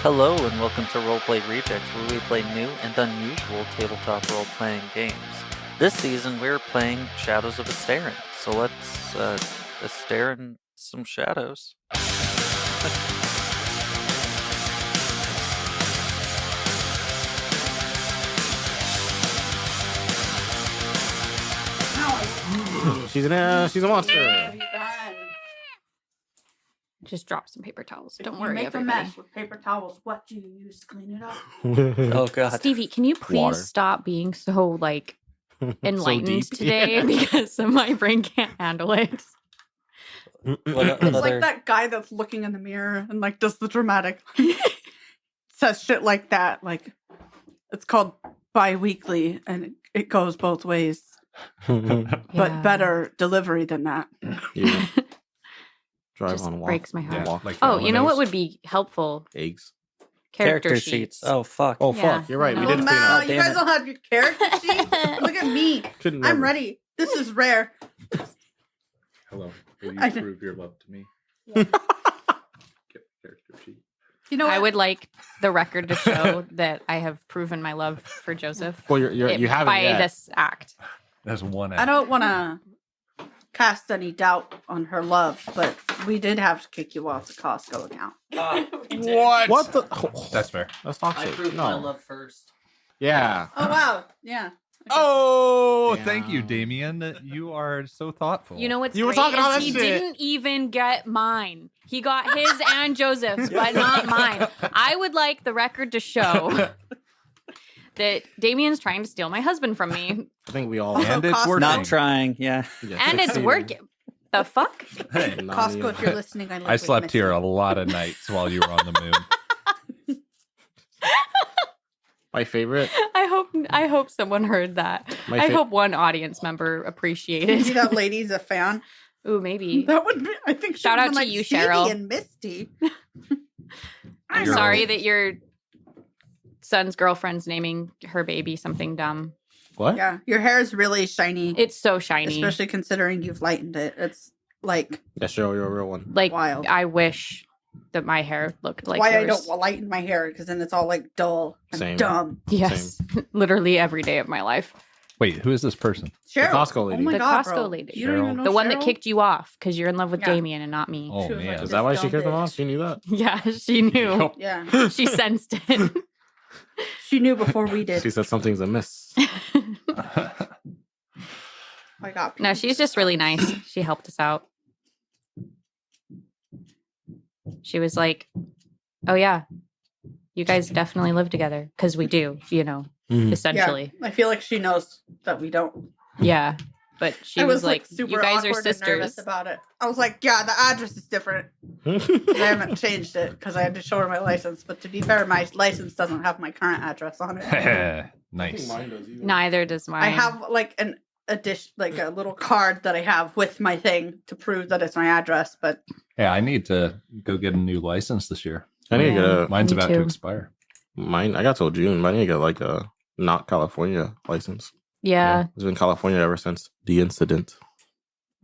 Hello and welcome to Roleplay Rejects, where we play new and unusual tabletop role-playing games. This season we're playing Shadows of Esteren, so let's Esteren some shadows. She's a monster. Just drop some paper towels. Don't If worry, you make everybody. a mess with paper towels, what do you use to clean it up? Oh god. Stevie, can you please Water. stop being so enlightened deep. today because my brain can't handle it? What It's other... like that guy that's looking in the mirror and does the dramatic says shit like that. Like it's called bi-weekly and it goes both ways. But better delivery than that. Yeah. Drive Just on walk. breaks my heart. Walk. Like Oh, you know what Domino's. would be helpful? Eggs. Character sheets. Oh fuck. Oh Yeah, fuck! You're right. I We know. did Well, clean now up. you damn guys it. don't have your character sheets. Look at me. Couldn't I'm remember. ready. This is rare. Hello. Will you I- prove your love to me? Yeah. Get character sheet. You know what? I would like the record to show that I have proven my love for Joseph Well, you haven't by yet. this act. That's one. I don't want to cast any doubt on her love, but we did have to kick you off the Costco account. What? What the? That's fair. That's I toxic. proved No. my love first. Yeah. Oh wow, yeah. Oh, Yeah. thank you, Damien. You are so thoughtful. You know what's You were great talking all is that he shit. didn't even get mine. He got his and Joseph's, but not mine. I would like the record to show that Damien's trying to steal my husband from me. I think we all. And it's Costco. working. Not trying, yeah. Yeah, And it's succeeded. working. The fuck? Hey, Costco, if you're listening, I live I with slept Misty. here a lot of nights while you were on the moon. My favorite. I hope someone heard that. My I fa- hope one audience member You see appreciated. that lady's a fan? Ooh, maybe. That would be. I think. Shout out to you, Stevie Cheryl. and Misty. I'm You're- sorry that your son's girlfriend's naming her baby something dumb. What? Yeah, your hair is really shiny, It's so shiny. especially considering you've lightened it. It's like Yeah, show your real one. Like wild. I wish that my hair looked like why I yours. don't lighten my hair because then it's all like dull and Same. dumb. Yes, literally every day of my life. Wait, who is this person? Cheryl, Costco lady. Oh my The God, Costco bro. lady. You don't even Cheryl. know The one that Cheryl? kicked you off because you're in love with Yeah. Damien and not me. Oh She was like, man. Is that why she Dumb kicked them off? bitch. She knew that. Yeah, she knew. Yeah, She sensed it. she knew before we did. She said something's amiss. I got. No, she's just really nice. She helped us out. She was like, "Oh yeah, you guys definitely live together because we do, Mhm. essentially." I feel like she knows that we don't. Yeah, but she I was like, super "You guys are awkward and nervous sisters." about it. I was like, yeah, the address is different. I haven't changed it because I had to show her my license. But to be fair, my license doesn't have my current address on it. Nice. Neither does mine. I have like an addition, like a little card that I have with my thing to prove that it's my address. But Yeah, I need to go get a new license this year. I need to get a Mine's Me about too. to expire. mine. I got till June, but I need to get like a not California license. Yeah. It's been California ever since the incident.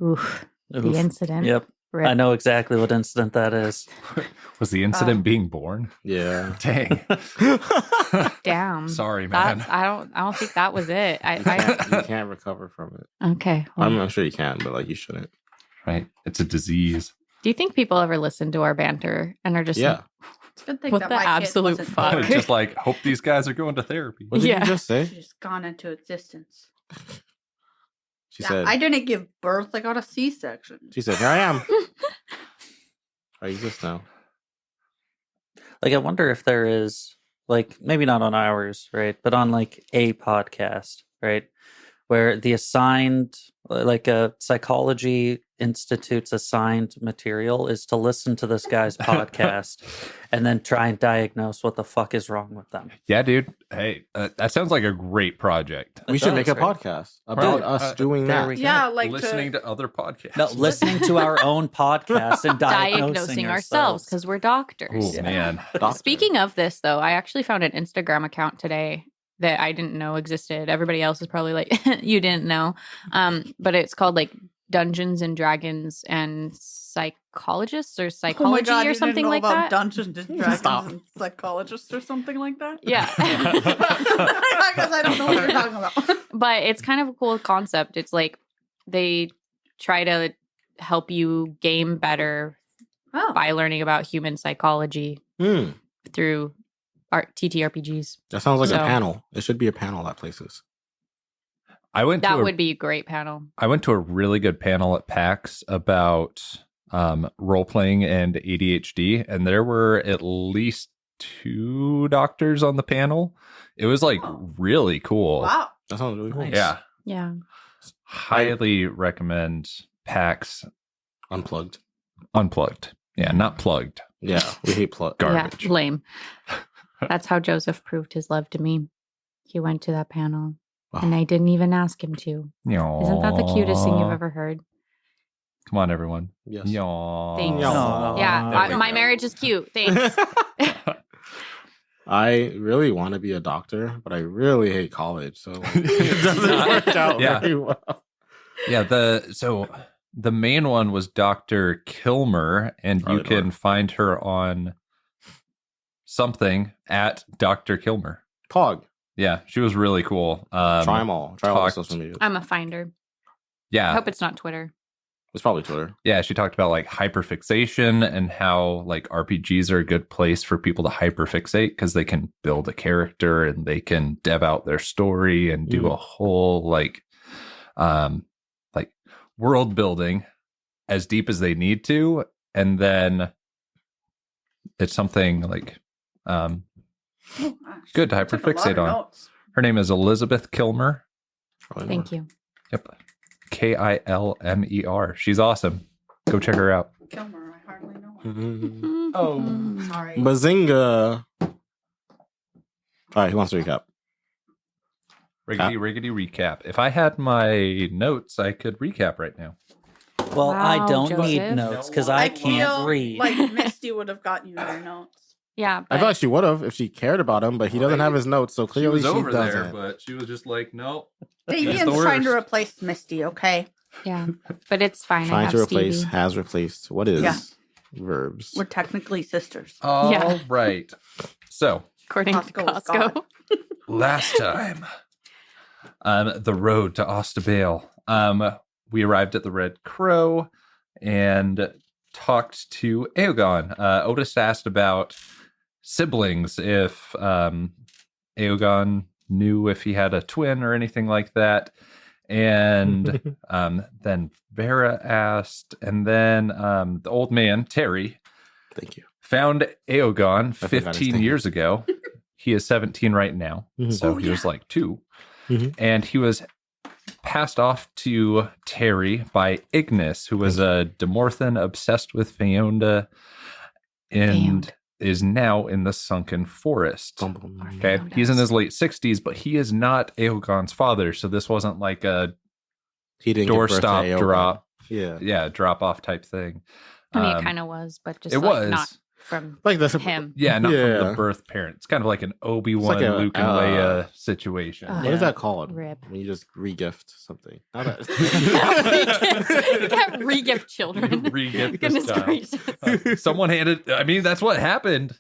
Oof. The Oof. incident. Yep. Rip. I know exactly what incident that is. Was the incident being born? Yeah. Dang. Damn. Sorry, man. That's, I don't think that was it. You can't recover from it. Okay. well, I'm sure you can, but like you shouldn't. Right? It's a disease. do you think people ever listen to our banter and are just Yeah. like, it's a good thing What that the my kid absolute wasn't fuck? born. Just like, hope these guys are going to therapy. What did Yeah. you just say? She's just gone into existence. She Yeah, said. I didn't give birth. I got a C-section. She said, "Here I am. I exist now." Like, I wonder if there is, like, maybe not on ours, right? But on, like, a podcast, right? Where the assigned, like, a psychology institute's assigned material is to listen to this guy's podcast and then try and diagnose what the fuck is wrong with them. Yeah, dude. Hey, that sounds like a great project. We It should make a does, right? podcast about Right. us doing there that. we go. Yeah, like Listening to other podcasts. No, listening to our own podcast and diagnosing ourselves because we're doctors. Oh, man. Doctor. Speaking of this, though, I actually found an Instagram account today that I didn't know existed. Everybody else is probably like, you didn't know. But it's called like Dungeons and Dragons and psychologists or Oh my psychology God, or you something didn't know like about that. Dungeons and Dragons Stop. and psychologists or something like that? Yeah. I guess I don't know what you're talking about. But it's kind of a cool concept. It's like they try to help you game better Oh. by learning about human psychology Hmm. through TTRPGs. That sounds like So- a panel. It should be a panel at places. I went That to would be a great panel. I went to a really good panel at PAX about role playing and ADHD, and there were at least 2 doctors on the panel. It was like Oh. really cool. Wow. That sounds really cool. Nice. Yeah, Yeah. highly recommend PAX Unplugged. Unplugged. Yeah, not plugged. Yeah, we hate plug. Garbage. Yeah, lame. That's how Joseph proved his love to me. He went to that panel, and I didn't even ask him to. Isn't that the cutest thing you've ever heard? Come on, everyone. Yes. Yaw. Thanks. Aw. Yeah, There we my go. marriage is cute. Thanks. I really want to be a doctor, but I really hate college, so it doesn't work out Yeah. very well. Yeah, the main one was Dr. Kilmer, and you Probably can not. find her on something at Dr. Kilmer. Pog. Yeah, she was really cool. Try them all. Try all the talked- social media. I'm a finder. I Yeah, hope it's not Twitter. It's probably Twitter. yeah, she talked about like hyperfixation and how like RPGs are a good place for people to hyperfixate because they can build a character and they can dev out their story and do a whole like world building as deep as they need to, and then it's something like good to I took a lot hyperfixate of on. notes. Her name is Elizabeth Kilmer. Probably Thank you. Yep, Kilmer. She's awesome. Go check her out. Kilmer, I hardly know. Mhm. Oh. Sorry. Bazinga. All right, who wants to recap? Riggedy recap. If I had my notes, I could recap right now. Well, I Wow, don't need Joseph. notes because I can't feel read. Like Misty would have gotten you your notes. Yeah. I but- feel like she would have if she cared about him, but he doesn't have his notes, so clearly she doesn't. but she was just like, no. Damien's the trying to worst. replace Misty, okay? Yeah, but it's fine. I Trying have to replace, Stevie. has replaced. What is Yeah. verbs? We're technically sisters. All Yeah. right. So According to Costco is Costco. God. last time, the road to Ostabale. We arrived at the Red Crow and talked to Eoghan. Otis asked about siblings, if Eoghan knew if he had a twin or anything like that. And then Vera asked, and then the old man, Terry, Thank you. found Eoghan forgot his 15 name. years ago. He is 17 right now. Mhm. So Oh, he was like 2. Mhm. And he was passed off to Terry by Ignis, who was a Demorthan obsessed with Feonda and is now in the Sunken Forest. Okay, Feondas. he's in his late 60s, but he is not Eoghan's father. So this wasn't like a He didn't give birth to doorstop Eoghan. drop, Yeah. drop off type thing. I mean, it Um, kind of was, but just it like was. not from Like this. him. Yeah, not from Yeah. the birth parent. It's kind of like an Obi-Wan, It's like a, Luke, and Leia situation. Uh, What is that called? Rip. When you just regift something. Not You can't re-gift children. Re-gift this Goodness child. gracious. Someone handed. I mean, that's what happened.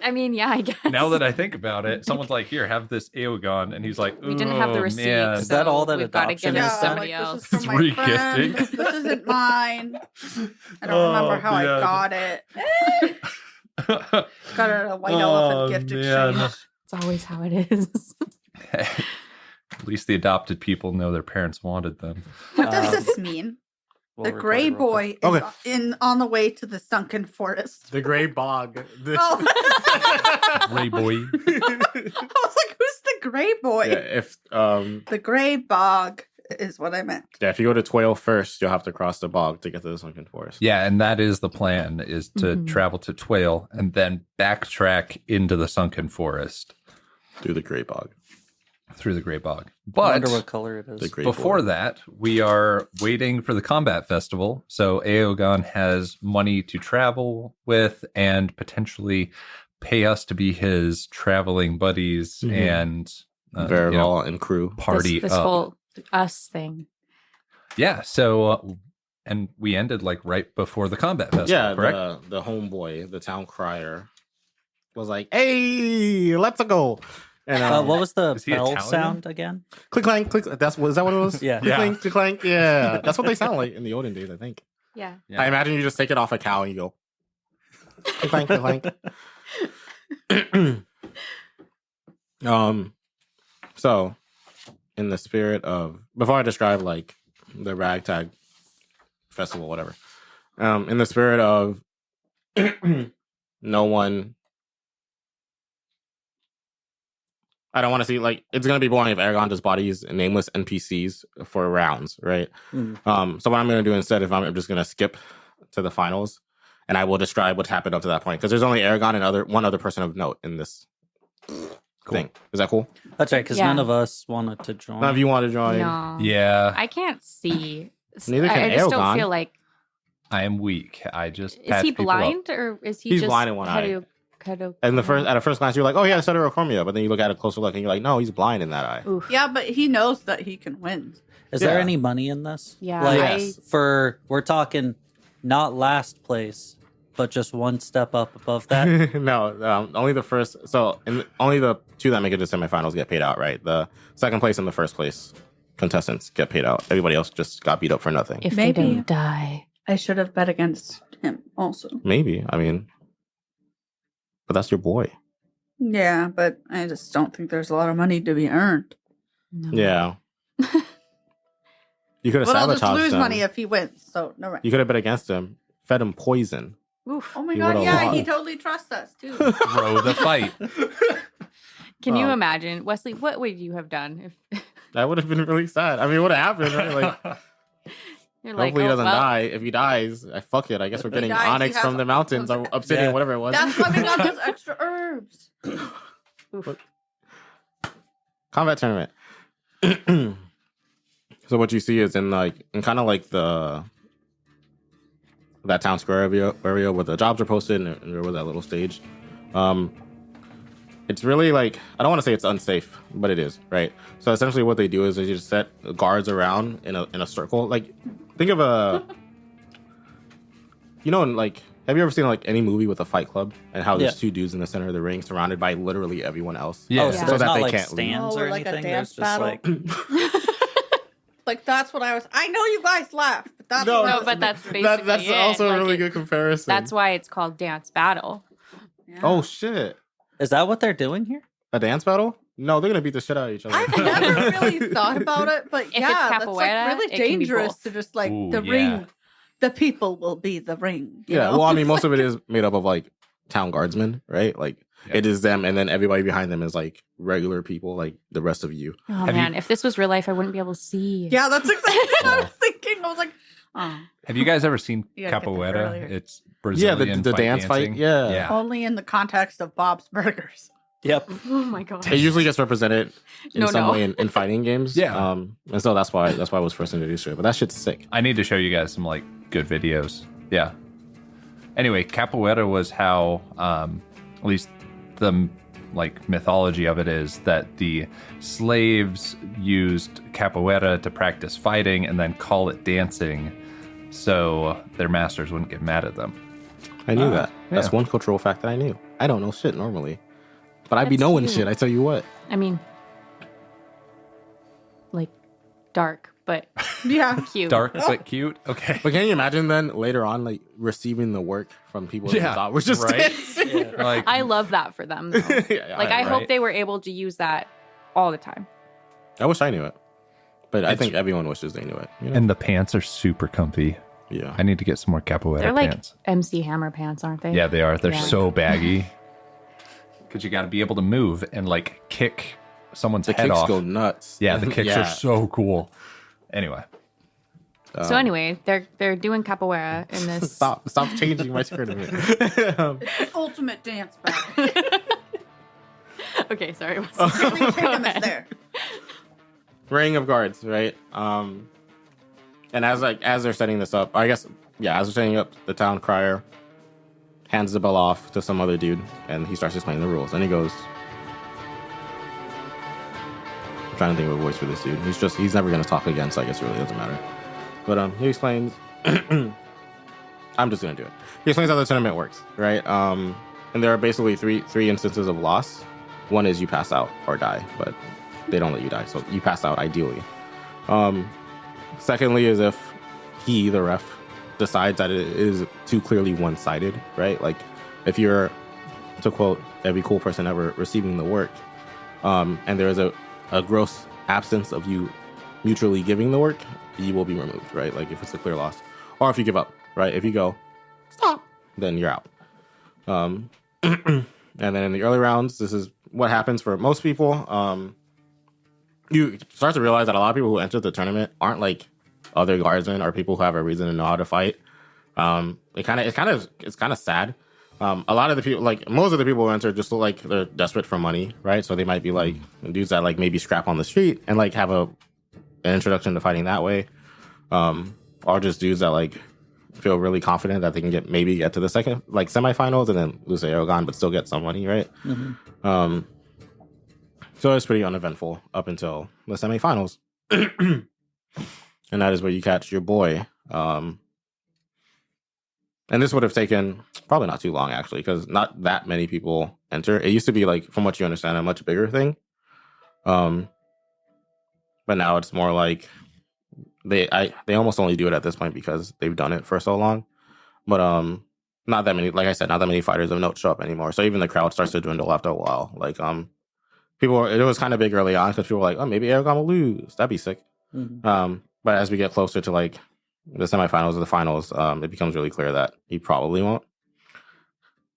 I mean, yeah, I guess. Now that I think about it, someone's like, "Here, have this Eoghan," and he's like, We didn't have the "Oh, receipt. man." Is that all that we've got to adoption give it is to then? somebody like, else. this is from my It's friend. regifting. This isn't mine. I don't Oh, remember how man. I got it. Got it at a white elephant gift exchange. It's always how it is. At least the adopted people know their parents wanted them. What does Um, this mean? We'll The record gray it real quick. boy is Okay. on the way to the sunken forest. The gray bog. Oh. Ray boy. I was like, who's the gray boy? Yeah, if The gray bog is what I meant. if you go to Tuaille first, you'll have to cross the bog to get to the sunken forest. Yeah, and that is the plan: is to Mhm. travel to Tuaille and then backtrack into the Sunken Forest Through the gray bog. through the Grey Bog. I But wonder what color it The is. gray before boy. that, we are waiting for the combat festival. So Eoghan has money to travel with and potentially pay us to be his traveling buddies Mhm. and Verival and crew. party this up. whole us thing. Yeah. So And we ended like right before the combat festival, Yeah, correct? the homeboy, the town crier, was like, "Hey, let's go!" And What was the Is he bell Italian? sound again? click clank, click. Is that what it was? Yeah. click clank, click clank. Yeah, that's what they sound like in the olden days, I think. Yeah. Yeah. I imagine you just take it off a cow and you go click clank, click clank. So in the spirit of, before I describe like the ragtag festival, whatever, in the spirit of no one, I don't want to see, like, it's gonna be boring if Eoghan just bodies nameless NPCs for rounds, right? Mm. So what I'm gonna do instead, I'm just gonna skip to the finals, and I will describe what's happened up to that point, because there's only Eoghan and one other person of note in this thing. Is that cool? That's right, because Yeah. none of us wanted to join. None of you want to join? No. Yeah, I can't see. Neither can I just don't Eoghan. feel like. I am weak. I just Is patch he people up. blind or is he He's just blind in one eye. And at a first glance, you're like, oh yeah, Pseudochronia, but then you look at a closer look and you're like, no, he's blind in that eye. Oof. Yeah, but he knows that he can win. Is there Yeah. any money in this? Yeah, Like, Yes. we're talking not last place, but just one step up above that. No, only the first. So only the two that make it to semifinals get paid out, right? The second place and the first place contestants get paid out. Everybody else just got beat up for nothing. If Maybe. they don't die. I should have bet against him also. Maybe. I mean, but that's your boy. Yeah, but I just don't think there's a lot of money to be earned. No. Yeah. You could have But I'll just sabotaged lose him. money if he wins. So no right. You could have bet against him, fed him poison. Oof. Oh my He god, would've yeah, lost. he totally trusts us too. Throw the fight. Can you Oh. imagine, Wesley? What would you have done if That would have been really sad. I mean, it would have happened, right? Like, you're like, hopefully he oh, doesn't well, die. If he dies, fuck it. I guess we're If he getting dies, he onyx has from the mountains or obsidian, Yeah. whatever it was. That's why we got those extra herbs. oof. Combat tournament. So what you see is in kind of like that town square area where the jobs are posted and there was that little stage. It's really like, I don't want to say it's unsafe, but it is, right? So essentially what they do is they just set guards around in a circle. Like, think of have you ever seen like any movie with a fight club and how there's Yeah. two dudes in the center of the ring surrounded by literally everyone else? Yeah. Oh, Yeah. so So there's that not they like can't leave. stands Oh, or like a anything. dance There's just battle? like Like that's what I was. I know you guys laughed, but that's No, what I No, was- but that's basically That's it. also a Like, really it- good comparison. That's why it's called dance battle. Yeah. Oh shit! is that what they're doing here? A dance battle? No, they're gonna beat the shit out of each other. I've never really thought about it, but If it's yeah, that's like capoeira, really it can be dangerous both. to just like Ooh, the yeah. ring. The people will be the ring. you Yeah, know? well, I mean, most of it is made up of like town guardsmen, right? Like Yeah. it is them, and then everybody behind them is like regular people, like the rest of you. Oh Have you- man, if this was real life, I wouldn't be able to see. Yeah, that's exactly what I was thinking. I was like, oh, Have you guys ever seen You gotta get there capoeira? earlier. It's Yeah, Brazilian the dance fight. dancing. Yeah. Yeah. only in the context of Bob's Burgers. Yep. Oh my god. It usually gets represented in No, some no. way in fighting games. Yeah. and so that's why I was first introduced to it. But that shit's sick. I need to show you guys some like good videos. Yeah. Anyway, capoeira was how, at least the like mythology of it is that the slaves used capoeira to practice fighting and then call it dancing, so their masters wouldn't get mad at them. I knew Ah, that. That's yeah. one cultural fact that I knew. I don't know shit normally, but I'd be That's knowing cute. shit. I tell you what. I mean, like dark, but Yeah. cute. Dark but cute. Okay. But can you imagine then later on, like receiving the work from people that you Yeah, thought was just right? dancing? Yeah. Like I love that for them. Though. Yeah, Like I hope right. they were able to use that all the time. I wish I knew it, but I It's- think everyone wishes they knew it. You know? and the pants are super comfy. Yeah. I need to get some more capoeira They're like pants. MC Hammer pants, aren't they? Yeah, they are. They're Yeah. so baggy. Because you got to be able to move and like kick someone's The head kicks off. go nuts. Yeah, the kicks are so cool. Anyway, So anyway, they're doing capoeira in this. Stop changing my script a minute. It's the ultimate dance battle. Okay, sorry. Every kingdom is there. Ring of guards, right? And as they're setting this up, I guess, yeah, as they're setting up, the town crier hands the bell off to some other dude, and he starts explaining the rules. And he goes, I'm trying to think of a voice for this dude. He's never gonna talk again, so I guess it really doesn't matter. But he explains I'm just gonna do it. He explains how the tournament works, right? And there are basically three instances of loss. One is you pass out or die, but they don't let you die, so you pass out ideally. Secondly is if he, the ref, decides that it is too clearly one-sided, right? Like if you're, to quote every cool person ever, receiving the work, and there is a gross absence of you mutually giving the work, you will be removed, right? Like if it's a clear loss, or if you give up, right? If you go stop, then you're out. And then in the early rounds, this is what happens for most people. You start to realize that a lot of people who enter the tournament aren't like other guardsmen or people who have a reason to know how to fight. It's kind of sad. A lot of the people, like most of the people who enter, just look like they're desperate for money, right? So they might be like dudes that like maybe scrap on the street and like have an introduction to fighting that way, or just dudes that like feel really confident that they can get to the second like semifinals and then lose to Eoghan but still get some money, right? Mm-hmm. So it's pretty uneventful up until the semifinals, and that is where you catch your boy. And this would have taken probably not too long actually, because not that many people enter. It used to be like, from what you understand, a much bigger thing. But now it's more like they almost only do it at this point because they've done it for so long. But not that many, like I said, not that many fighters of note show up anymore. So even the crowd starts to dwindle after a while. Like people, it was kind of big early on because people were like, oh, maybe Eoghan will lose. That'd be sick. Mm-hmm. But as we get closer to like the semifinals or the finals, it becomes really clear that he probably won't.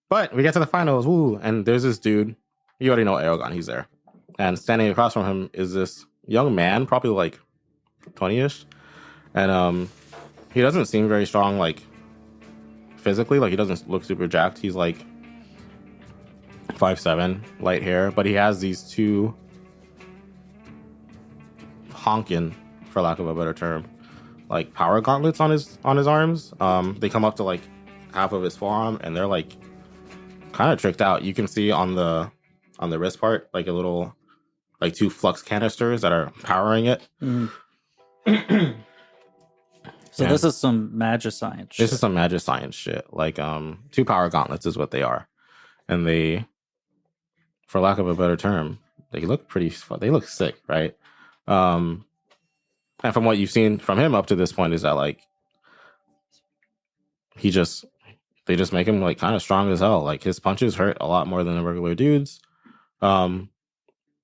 But we get to the finals, woo, and there's this dude. You already know Eoghan, he's there. And standing across from him is this young man, probably like 20-ish. And he doesn't seem very strong, like physically. Like he doesn't look super jacked. He's like 5'7", light hair, but he has these two honkin', for lack of a better term, like power gauntlets on his arms. They come up to like half of his forearm, and they're like kind of tricked out. You can see on the wrist part like a little like two flux canisters that are powering it. So yeah. This is some magicine shit. This is some magicine shit. Like two power gauntlets is what they are, and they, for lack of a better term, they look sick, right? And from what you've seen from him up to this point is that like they just make him like kind of strong as hell. Like his punches hurt a lot more than the regular dudes.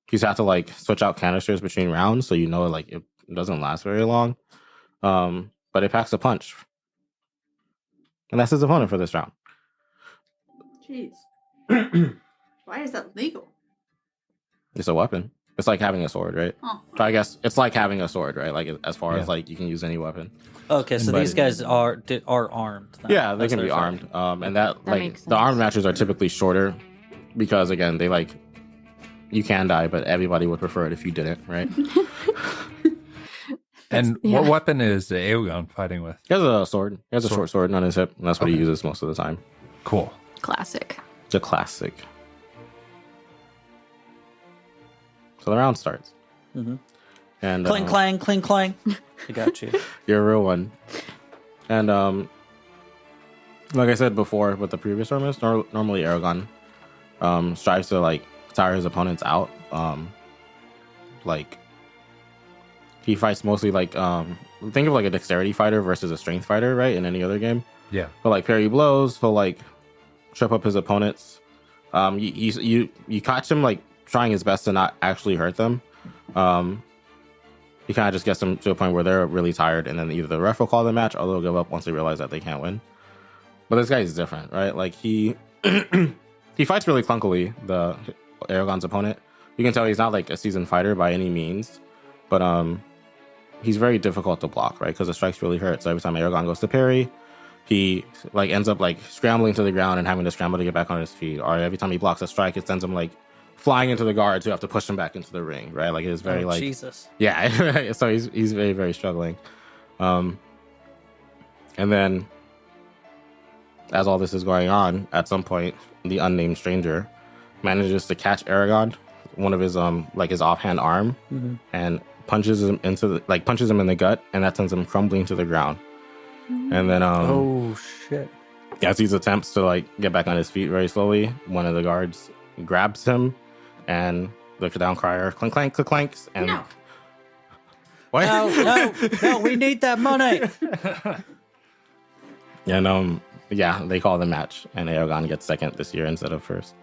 He's had to like switch out canisters between rounds, so you know like it doesn't last very long. But it packs a punch, and that's his opponent for this round. Jeez, why is that legal? It's a weapon. It's like having a sword, right? Oh. So I guess it's like having a sword, right? Like as far as like you can use any weapon. Okay, so these guys are armed. Then. Yeah, they can be armed. And that like the armed matches are typically shorter because again they like you can die, but everybody would prefer it if you didn't, right? And what weapon is Eoghan fighting with? He has a sword. He has a short sword on his hip, and that's what he uses most of the time. Cool. Classic. It's a classic. So the round starts. Mm-hmm. And cling, clang, cling, clang. I got you. You're a real one. And like I said before with the previous tournaments, normally Eoghan strives to like tire his opponents out. Like he fights mostly like think of like a dexterity fighter versus a strength fighter, right? In any other game. Yeah. He'll like parry blows. He'll like trip up his opponents. You catch him like trying his best to not actually hurt them. He kind of just gets them to a point where they're really tired, and then either the ref will call the match or they'll give up once they realize that they can't win. But this guy is different, right? Like he he fights really clunkily, the Eoghan's opponent. You can tell he's not like a seasoned fighter by any means, but he's very difficult to block, right? Because the strikes really hurt. So every time Eoghan goes to parry, he like ends up like scrambling to the ground and having to scramble to get back on his feet. Or every time he blocks a strike, it sends him like flying into the guards who have to push him back into the ring, right? Like it's very like Jesus. Yeah, so he's very, very struggling. And then as all this is going on, at some point, the unnamed stranger manages to catch Eoghan, one of his like his offhand arm, and punches him in the gut, and that sends him crumbling to the ground. And then Oh shit! as he attempts to like get back on his feet very slowly, one of the guards grabs him and the down crier clink clank clink clanks and No. what? No! We need that money. And yeah, they call the match, and Eoghan gets second this year instead of first.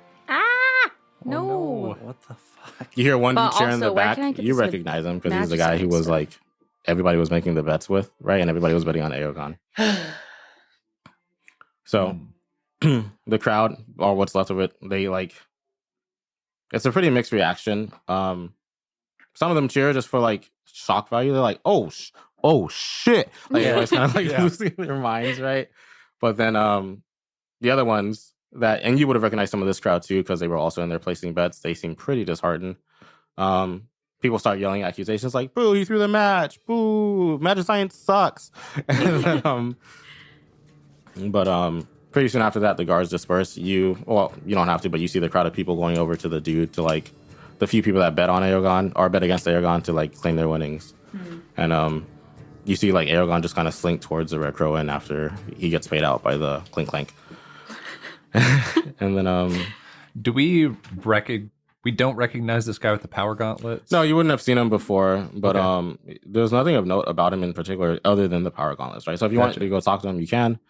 No. What the fuck? You hear one But cheer in the also, where back. can I get You this, like, recognize him because he's the guy who Magicite was stuff? like everybody was making the bets with, right? And everybody was betting on Eoghan. So the crowd, or what's left of it, they like. It's a pretty mixed reaction. Some of them cheer just for like shock value. They're like, "Oh shit!" Like Yeah. everybody's kind of like Yeah. losing their minds, right? But then the other ones that, and you would have recognized some of this crowd too because they were also in there placing bets. They seem pretty disheartened. People start yelling accusations like, "Boo! He threw the match! Boo! Magic science sucks!" And then, but pretty soon after that, the guards disperse. You don't have to, but you see the crowd of people going over to the dude to like the few people that bet on Eoghan or bet against Eoghan to like claim their winnings. And you see like Eoghan just kind of slink towards the Red Crow Inn after he gets paid out by the clink clank. And then Do we don't recognize this guy with the power gauntlets? no, you wouldn't have seen him before, but Okay. there's nothing of note about him in particular other than the power gauntlets, right? So if you want Gotcha. to go talk to him, you can.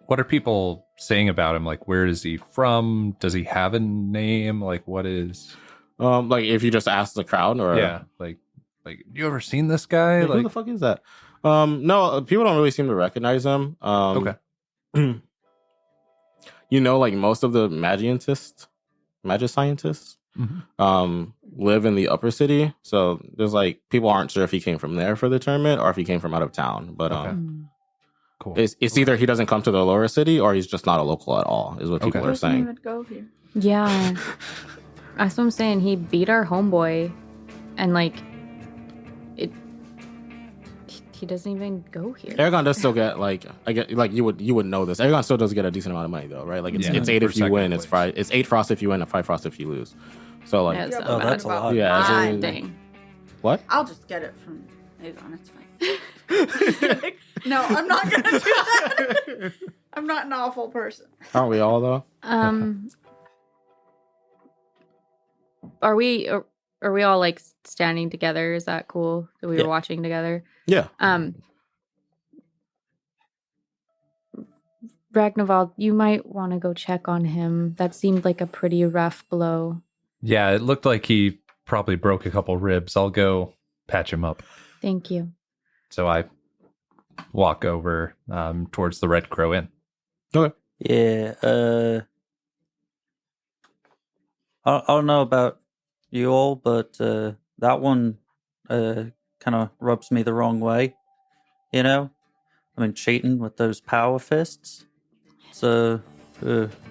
What are people saying about him? Like, where is he from? Does he have a name? Like, what is? Like if you just ask the crowd, or Yeah, like you ever seen this guy? Hey, who Like, the fuck is that? No, people don't really seem to recognize him. okay, You know, like most of the magic scientists, live in the upper city. So there's like people aren't sure if he came from there for the tournament or if he came from out of town. But Okay. cool. it's either he doesn't come to the lower city or he's just not a local at all. Is what people Okay. are Doesn't saying. even go here. Yeah. That's what I'm saying. He beat our homeboy, and like, he doesn't even go here. Eoghan does still get like you would know this. Eoghan still does get a decent amount of money though, right? Like it's Yeah. it's 8 For if you second win, it's place. it's 8 frost if you win, and 5 frost if you lose. So like Yeah, it's Yeah, not but bad. that's a lot. Yeah, so- Fine. Dang. what? I'll just get it from Eoghan. It's fine. No, I'm not gonna do that. I'm not an awful person. Aren't we all though? Are we all like standing together? Is that cool that we Yeah. were watching together? Yeah. Ragnvald, you might want to go check on him. That seemed like a pretty rough blow. Yeah, it looked like he probably broke a couple ribs. I'll go patch him up. Thank you. So I walk over towards the Red Crow Inn. Okay. Yeah. I don't know about you all, but that one kind of rubs me the wrong way. You know, I mean, cheating with those power fists. It's a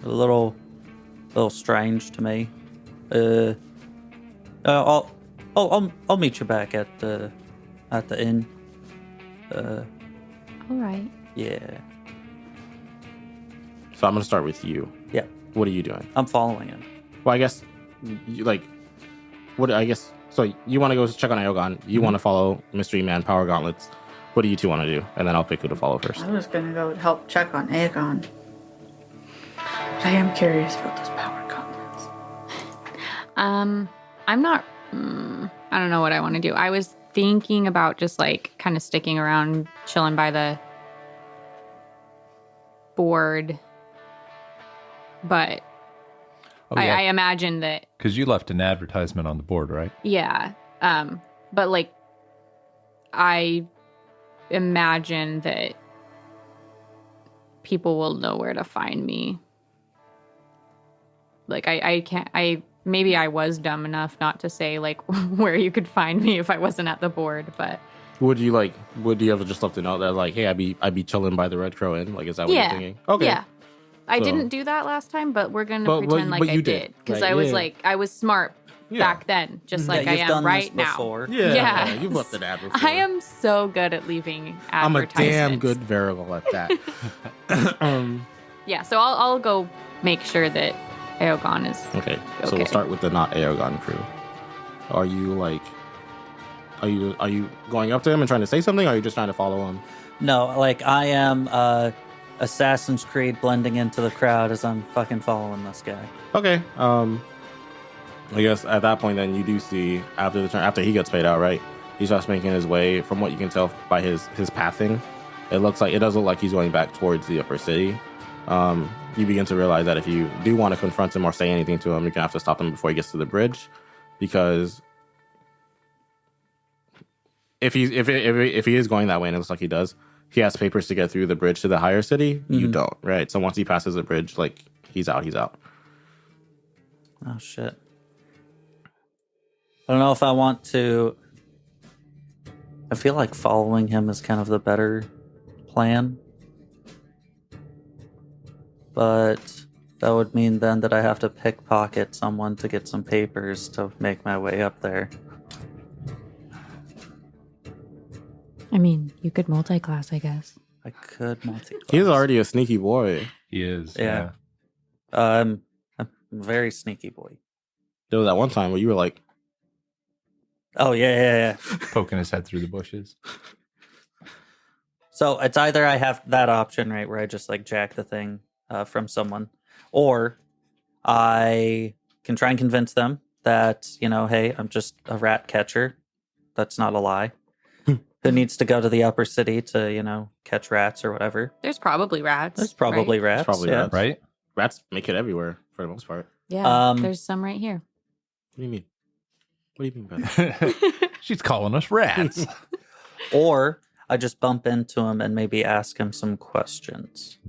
little strange to me. I'll meet you back at the inn. All right. Yeah, So I'm gonna start with you. yeah. What are you doing? I'm following him. Well, I guess you like what I guess. So you want to go check on Eoghan. You want to follow Mystery Man Power Gauntlets. What do you two want to do? And then I'll pick who to follow first. I was gonna go help check on Eoghan. But I am curious about those power gauntlets. I'm not. I don't know what I want to do. I was thinking about just like kind of sticking around, chilling by the board, but I imagine that Because you left an advertisement on the board, right? yeah. But like, I imagine that people will know where to find me. Like I can't. Maybe I was dumb enough not to say like where you could find me if I wasn't at the board, but Would you have just left a note that like, hey, I'd be chilling by the Red Crow Inn? Like, is that what you're yeah, thinking? Okay. yeah. I So- didn't do that last time, but we're gonna But pretend like I you did because right? I was Yeah. like I was smart Yeah. back then, just like Yeah, I you've am done right this now. before. Yeah. Yeah. You've left an ad before. I am so good at leaving I'm a advertisements. damn good variable at that. Yeah, so I'll go make sure that Eoghan is. Okay. So Okay. we'll start with the not Eoghan crew. Are you going up to him and trying to say something, or are you just trying to follow him? No, like I am Assassin's Creed blending into the crowd as I'm fucking following this guy. Okay. I guess at that point, then you do see after the turn, after he gets paid out, right? He starts making his way. From what you can tell by his pathing, it does look like he's going back towards the upper city. You begin to realize that if you do want to confront him or say anything to him, you're gonna have to stop him before he gets to the bridge, because if he is going that way, and it looks like he does, he has papers to get through the bridge to the higher city. You don't, right? So once he passes the bridge, like he's out. He's out. Oh shit. I don't know if I want to. I feel like following him is kind of the better plan. But that would mean then that I have to pickpocket someone to get some papers to make my way up there. I mean, you could multi-class, I guess. I could multi-class. He's already a sneaky boy. He is. Yeah. I'm a very sneaky boy. There was that one time where you were like, Oh, yeah. Poking his head through the bushes. So it's either I have that option, right, where I just like jack the thing from someone, or I can try and convince them that, hey, I'm just a rat catcher. That's not a lie. Who needs to go to the upper city to, catch rats or whatever? There's probably rats. There's probably right? rats. Probably yeah. rats. Right? rats make it everywhere for the most part. Yeah, there's some right here. What do you mean? What do you mean by that? She's calling us rats. Or I just bump into him and maybe ask him some questions.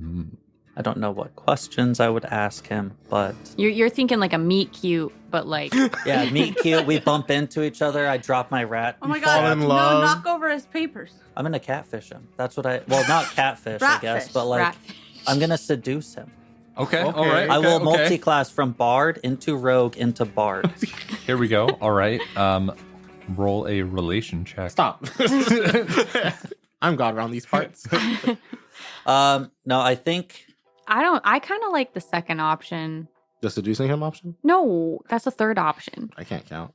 I don't know what questions I would ask him, but... You're thinking like a meet cute, but like... Yeah, meet cute. We bump into each other. I drop my rat. Oh my fall god! in No, love. knock over his papers. I'm gonna catfish him. That's what I... Well, not catfish, I guess, Ratfish. but like... Ratfish. I'm gonna seduce him. Okay, Okay. all right. I will okay. multi-class from Bard into Rogue into Bard. Here we go. All right. Roll a relation check. Stop. I'm God around these parts. No, I think... I kind of like the second option. The seducing him option? No, that's the third option. I can't count.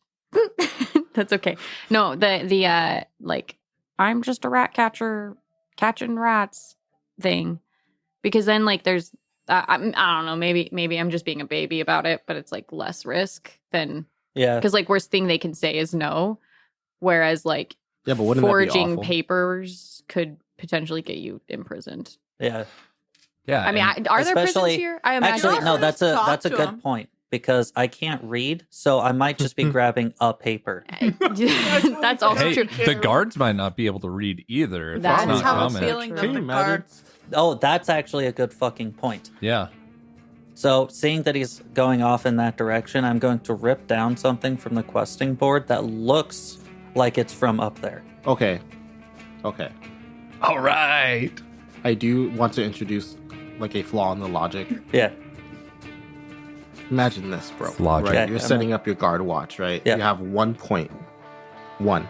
That's okay. No, the like I'm just a rat catcher catching rats thing, because then like there's I don't know, maybe I'm just being a baby about it, but it's like less risk than Yeah. because like worst thing they can say is no, whereas like Yeah, but wouldn't that be forging awful? papers could potentially get you imprisoned. Yeah. Yeah. I mean, and are there prisons especially- here? I imagine. Actually, no, also that's just a talk that's a to good him. point because I can't read, so I might just be grabbing a paper. That's also hey, true. the guards might not be able to read either. If That it's is not I have a common. feeling Can that you the imagine? guards. Oh, that's actually a good fucking point. Yeah. So, seeing that he's going off in that direction, I'm going to rip down something from the questing board that looks like it's from up there. Okay. All right. I do want to introduce like a flaw in the logic. Yeah. Imagine this, bro. Logic. Right? Okay, You're I'm setting up your guard watch, right? Yeah. You have 1 point. One.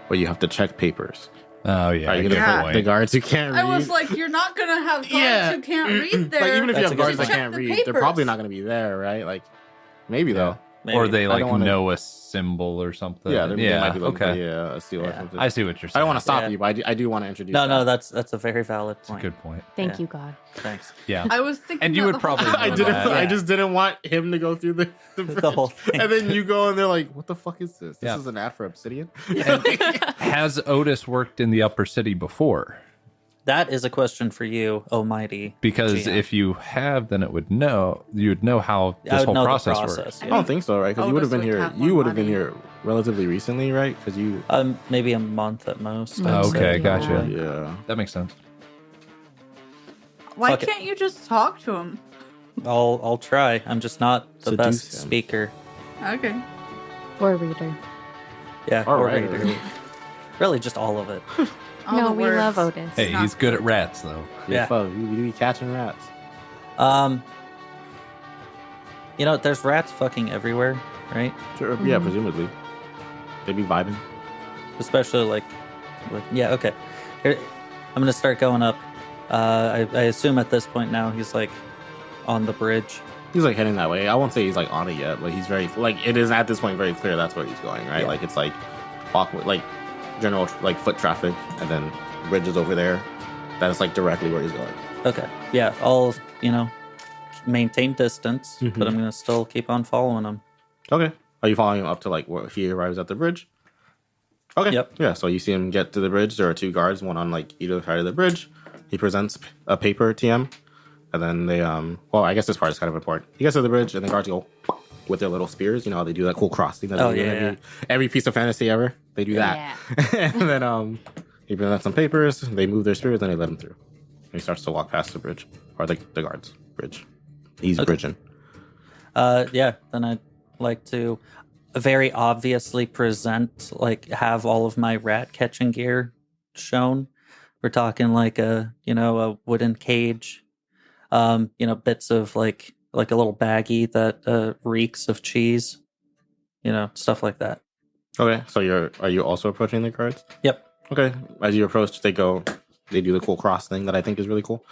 Where you have to check papers. Oh yeah. Are you good gonna Yeah. put the point. guards who can't read? I was like, you're not gonna have guards Yeah. who can't read there. like even if you That's have a guards good that point. can't Check the read, they're papers. probably not going to be there, right? Like maybe though. Maybe. Or they I like don't wanna- know a symbol or something. Yeah, they might be like, okay. a seal or Yeah. something. I see what you're I saying. don't want to stop Yeah. you, but I do want to introduce. No, that. that's a very valid That's a point. good point. Thank Yeah. you, God. Thanks. Yeah. I was thinking, And you that would the whole probably time. I know didn't. that. I just didn't want him to go through the The whole thing. And then you go and they're like, "What the fuck is this? This Yeah. is an ad for Obsidian." Has Otis worked in the upper city before? That is a question for you, Almighty. Because GM. if you have, then you'd know how I this would whole know the process process, works. I don't think so, right? Because you would have Otis been would here. have You more would have been money. here relatively recently, right? Because you. Maybe a month at most. I'd Okay, say. gotcha. Yeah. That makes sense. Why Fuck it. can't you just talk to him? I'll try. I'm just not the Seduce best him. speaker. Okay. Or reader. Yeah, All or right. reader. Really, just all of it. All No, the we words. love Otis. Hey, not he's good at rats, though. Yeah. Yeah. You be catching rats. There's rats fucking everywhere, right? Sure. Yeah, presumably. They be vibing. Especially yeah, okay. Here, I'm gonna start going up. I assume at this point now he's like on the bridge. He's like heading that way. I won't say he's like on it yet, but he's very like it is at this point very clear that's where he's going, right? Yeah. Like it's like awkward, like general like foot traffic, and then bridge is over there. That is like directly where he's going. Okay. Yeah, I'll, maintain distance, but I'm going to still keep on following him. Okay. Are you following him up to like where he arrives at the bridge? Okay. Yep. Yeah. So you see him get to the bridge. There are 2 guards, one on like either side of the bridge. He presents a paper TM, and then they well, I guess this part is kind of important. He gets to the bridge, and the guards go with their little spears. You know how they do that cool cross thing that they do in every piece of fantasy ever. They do that. Yeah. And then he presents some papers. They move their spears, and they let him through. And he starts to walk past the bridge, or the guards' bridge. He's bridging. Yeah, then I'd like to very obviously present, like, have all of my rat catching gear shown. We're talking like a wooden cage, bits of like a little baggie that reeks of cheese, stuff like that. Okay, so are you also approaching the guards? Yep. Okay, as you approach, they do the cool cross thing that I think is really cool.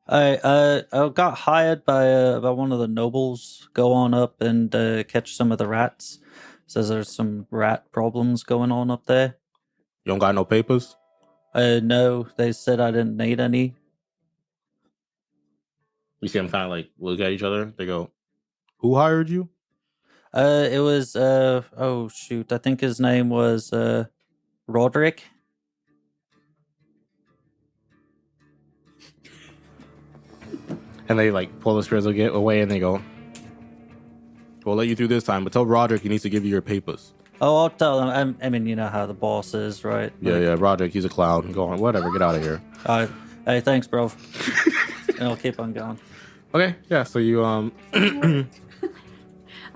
I got hired by one of the nobles. Go on up and catch some of the rats. Says there's some rat problems going on up there. You don't got no papers? No, they said I didn't need any. You see them kind of like look at each other. They go, "Who hired you?" It was oh shoot, I think his name was Roderick. And they like pull the spears away, and they go, "We'll let you through this time, but tell Roderick he needs to give you your papers." Oh, I'll tell him. I mean, you know how the boss is, right? Yeah, Roderick, he's a clown. Go on, whatever, get out of here. Hey, thanks, bro. And I'll keep on going. Okay, yeah. So you I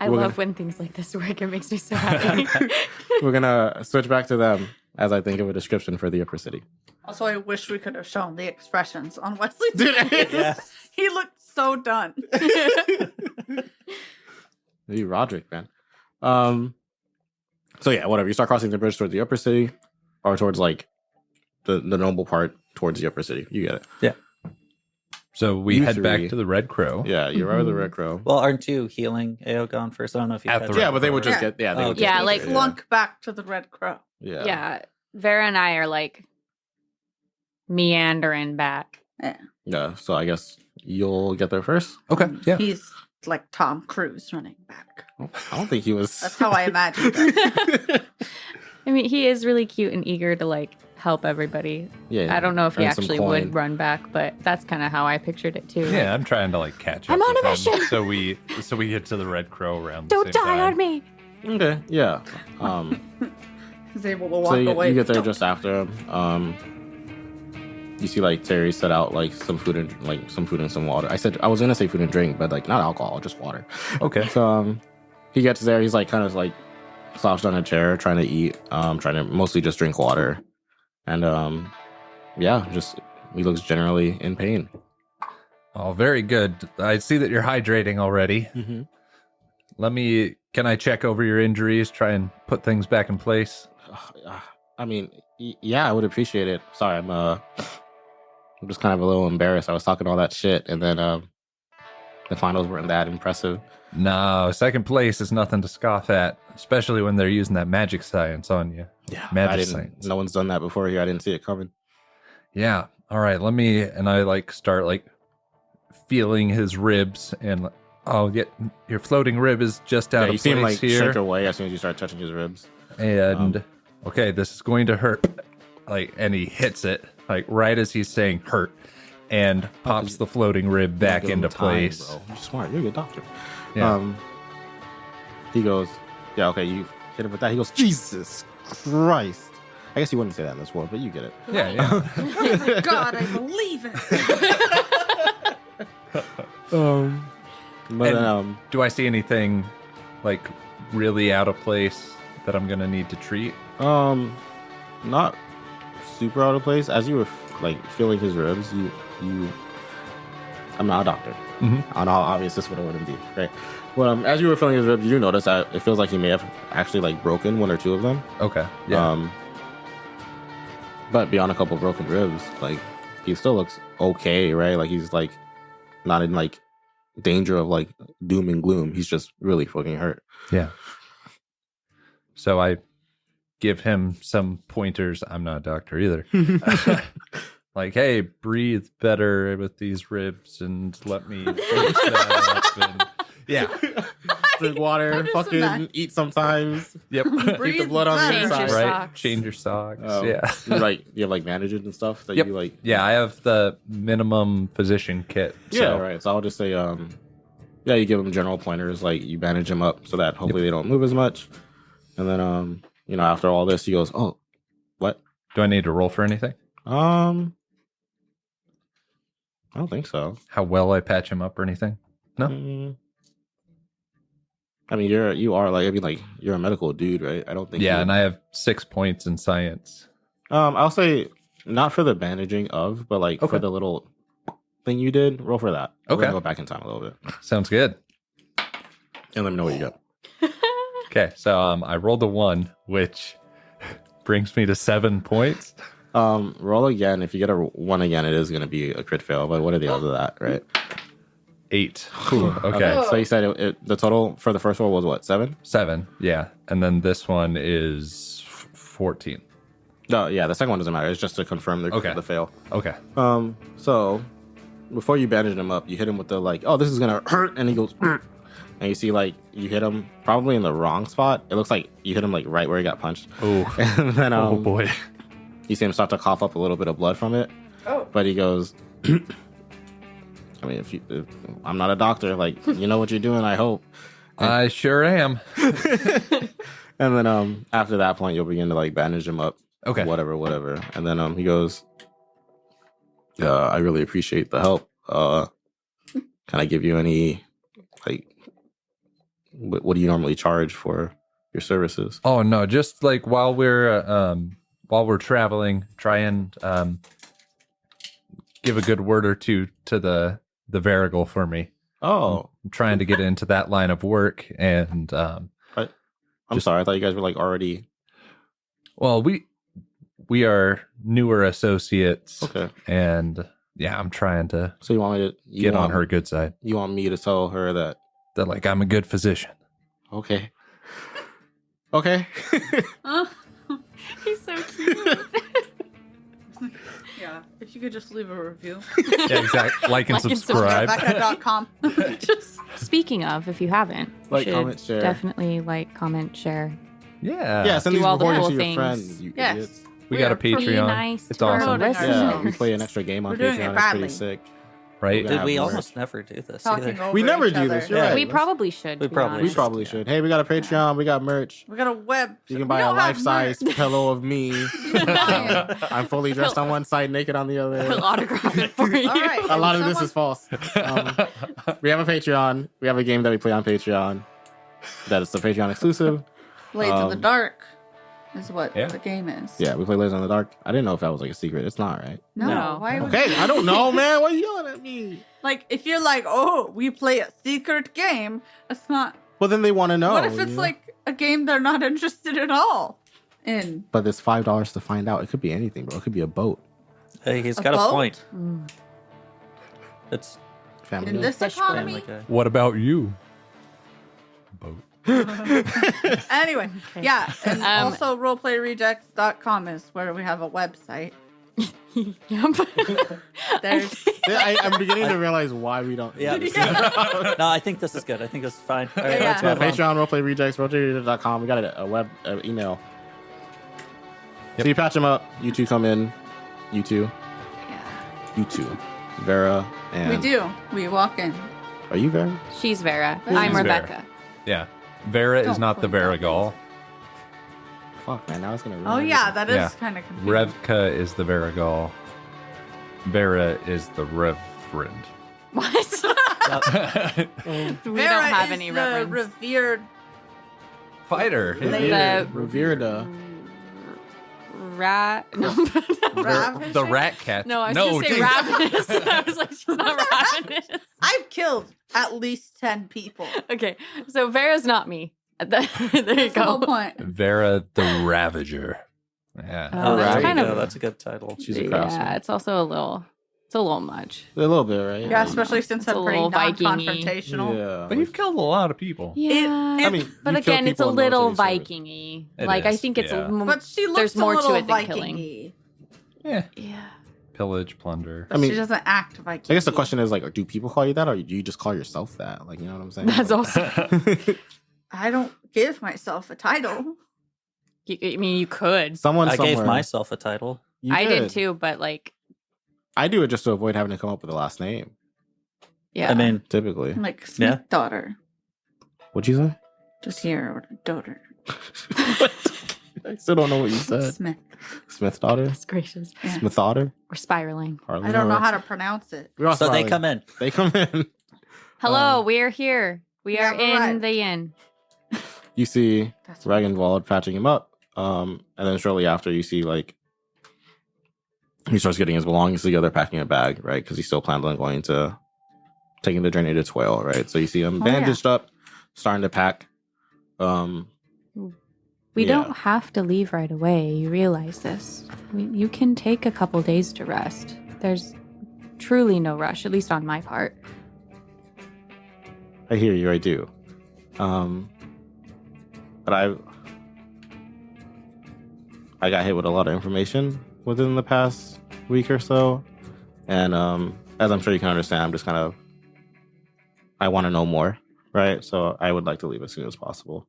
We're love gonna- when things like this work. It makes me so happy. we're gonna switch back to them as I think of a description for the upper city. Also, I wish we could have shown the expressions on Wesley. Yeah. He looked so done. Maybe Roderick, man. So yeah, whatever. You start crossing the bridge towards the upper city, or towards like the noble part towards the upper city. You get it. Yeah. So we You head back three. to the Red Crow. Yeah, you're right with the Red Crow. Well, aren't you healing Eoghan first? I don't know if you At catch the it. Yeah, but they would just Yeah. get. Yeah, they Oh, would okay. just Yeah, get like there, Flunk back to the Red Crow. Yeah. Yeah, Vera and I are like meandering back. Yeah. So I guess you'll get there first. Okay. Yeah. He's like Tom Cruise running back. I don't think he was. That's how I imagined it. I mean, he is really cute and eager to like help everybody. Yeah. I don't know if he earn some actually coin. would run back, but that's kind of how I pictured it too. Yeah, I'm trying to like catch up. I'm on with a him. mission. So we get to the Red Crow around. Don't the same die time. on me. Okay. Yeah. He's able to So walk you away. get there Don't- just after him. You see, like Terry set out like some food and some water. I was gonna say food and drink, but like not alcohol, just water. Okay. So he gets there. He's like kind of like slouched on a chair, trying to eat. Trying to mostly just drink water, and yeah, just he looks generally in pain. Oh, very good. I see that you're hydrating already. Mm-hmm. Can I check over your injuries, try and put things back in place? I mean, yeah, I would appreciate it. Sorry, I'm just kind of a little embarrassed. I was talking all that shit, and then the finals weren't that impressive. No, second place is nothing to scoff at, especially when they're using that magic science on you. Yeah, Magic science. No one's done that before here. I didn't see it coming. Yeah. All right. I like start like feeling his ribs and your floating rib is just out Yeah, of you see him place like here. shrink away as soon as you start touching his ribs. And okay, this is going to hurt. And he hits it like right as he's saying hurt, and pops the floating rib back Give him into time, place. bro. You're smart. You're a good doctor. Yeah. He goes, yeah, okay, you hit him with that. He goes, Jesus Christ. I guess you wouldn't say that in this world, but you get it. Yeah. Oh, God, I believe it. But then, Do I see anything like really out of place that I'm gonna need to treat? not super out of place. As you were like feeling his ribs, you I'm not a doctor. Mhm. I know how obvious this would have been, right? Well, as you were feeling his ribs, you do notice that it feels like he may have actually like broken one or two of them. Okay. Yeah. But beyond a couple broken ribs, like he still looks okay, right? Like he's like not in like danger of like doom and gloom. He's just really fucking hurt. Yeah. So I give him some pointers. I'm not a doctor either. Like, hey, breathe better with these ribs and let me finish that up. And, yeah. Drink water, Understand fucking that. eat sometimes. Yep. Keep the Breathe blood on the better. Change your inside. Right. socks. Change your socks. Oh, Yeah. you have like managers and stuff that Yep. you like. Yeah, I have the minimum physician kit. Yeah, So. right. So I'll just say, yeah, you give them general pointers, like you bandage them up so that hopefully they don't move as much. And then, after all this, he goes, "Oh, what? Do I need to roll for anything? I don't think so. How well I patch him up or anything? No. I mean, you're a medical dude, right? I don't think. Yeah, and I have 6 points in science. I'll say not for the bandaging of, but like Okay. for the little thing you did. Roll for that. We're Okay. gonna go back in time a little bit Sounds good. and let me know what you got. Okay, so I rolled a 1, which brings me to 7 points. Roll again. If you get a 1 again, it is gonna be a crit fail. But what are the odds of that, right? 8. Cool. Okay. So you said the total for the first roll was what, 7? 7, yeah. And then this one is 14. No, yeah. The second one doesn't matter. It's just to confirm the fail. Okay. So before you bandage him up, you hit him with the like, oh, this is gonna hurt, and he goes, and you see like you hit him probably in the wrong spot. It looks like you hit him like right where he got punched. Oh, And then oh boy. you see him start to cough up a little bit of blood from it. Oh. But he goes, I mean, if I'm not a doctor, like you know what you're doing, I hope. I sure am. And then after that point, you'll begin to like bandage him up. Okay. Whatever. And then he goes, I really appreciate the help. Can I give you any like what do you normally charge for your services? Oh no, just like while we're traveling, try and give a good word or two to the Varigal for me. Oh, I'm trying to get into that line of work, and I'm sorry. I thought you guys were like already. well, we are newer associates. Okay. And yeah, I'm trying to So you want me to get on her good side. You want me to tell her that? That like I'm a good physician. Okay. Okay. Oh, he's so cute. Yeah. If you could just leave a review. Yeah, exactly. Like and Like and subscribe. Rebecca.com. Just speaking of, if you haven't, you Like, should comment, share. definitely like, comment, share. Yeah. Yeah. Send Do these all the recordings cool to your things. friends. You Yes. idiots. We got a We're Be Patreon. nice It's to our awesome. Promoting Yeah, ourselves. we play an extra game on We're doing it Patreon. It's badly. pretty sick. Right? Yeah. Dude, we have almost never do this Talking either. over We never each do other. this, you're Yeah. right. We probably should. We to be probably We honest. probably should. Hey, we got a Patreon. We got merch. We got a web. You can We buy a don't have life-size merch. pillow of me. I'm fully dressed on one side, naked on the We'll other. autograph it for you. All right. A lot of this Someone- is false. We have a Patreon. We have a game that we play on Patreon. That is the Patreon exclusive. Blades of the Dark is what Yeah. the game is. Yeah, we play Lasers in the Dark. I didn't know if that was like a secret. It's not, right? No. No. Why would Okay, I don't know, man. Why are you yelling at me? Like, if you're like, oh, we play a secret game, it's not. Well, then they want to know. What if it's you know? like a game they're not interested at all in? But it's $5 to find out. It could be anything, bro. It could be a boat. Hey, he's A got boat? a point. Mm. It's Family. In this Fish economy? like a, What about you? Boat. Anyway, Okay. yeah. And Um, also, roleplayrejects.com is where we have a website. Yep. There's. I'm beginning to realize why we don't. yeah. do this. No, I think this is good. I think this is fine. All right, Yeah. let's Yeah, move on. Patreon, Roleplay Rejects, rotator.com. We got a web email. Yep. So you patch them up. You two come in. You two. Yeah. You two. Vera and. We do. We walk in. Are you Vera? She's Vera. She's I'm Vera. Rebecca. Yeah. Vera is Don't not the point that. Varigal. Fuck, man. Now it's going to Oh, yeah. That is Yeah. kind of confusing. Revka is the Varigal. Vera is the Reverend. What? Yep. We Vera don't have is any the reverence. revered. Fighter. Lady. Reverda. Rat. No. Ravisher? The rat cat. No, I was going to say dude. ravenous. I was like, she's not ravenous. I've killed at least 10 people. Okay, so Vera's not me. There you That's the whole go. point. Vera the Ravager. Yeah. Oh, there that's you kind go. of- That's a good title. She's a craftsman. Yeah, it's also a little It's a little much. A little bit, right? Yeah, especially since It's a I'm pretty little Viking-y. non-confrontational. Yeah. But you've killed a lot of people. Yeah, I mean, but you kill again, it's a people in little military service. Viking-y. It Like I is, think it's yeah. But she looks there's more a to little it than killing. Viking-y. Yeah. Yeah. Pillage, plunder. I mean, she doesn't act Viking. I guess the question is like, do people call you that, or do you just call yourself that? Like, you know what I'm saying? That's also. I don't give myself a title. I mean, you could. Someone I somewhere. gave myself a title. You I did too, but like, I do it just to avoid having to come up with a last name. yeah. I mean, Typically, Like Smith Yeah. daughter. what'd you say? Just here, or daughter. I still don't know what you said. Smith. Smith daughter, That's gracious. Yeah. Smith daughter. We're spiraling. I don't know how to pronounce it. so they come in. They come in. Hello, we are here. We Yeah, are we're in right. the inn. You see That's Ragnvald patching him up, and then shortly after, you see like he starts getting his belongings together, packing a bag, right? Because he still plans on taking the journey to Tuaille, right? So you see him Oh, yeah. bandaged up, starting to pack. We Yeah. don't have to leave right away. You realize this. You can take a couple days to rest. There's truly no rush, at least on my part. I hear you, I do. But I got hit with a lot of information within the past week or so. And as I'm sure you can understand, I'm just I want to know more, right? So I would like to leave as soon as possible.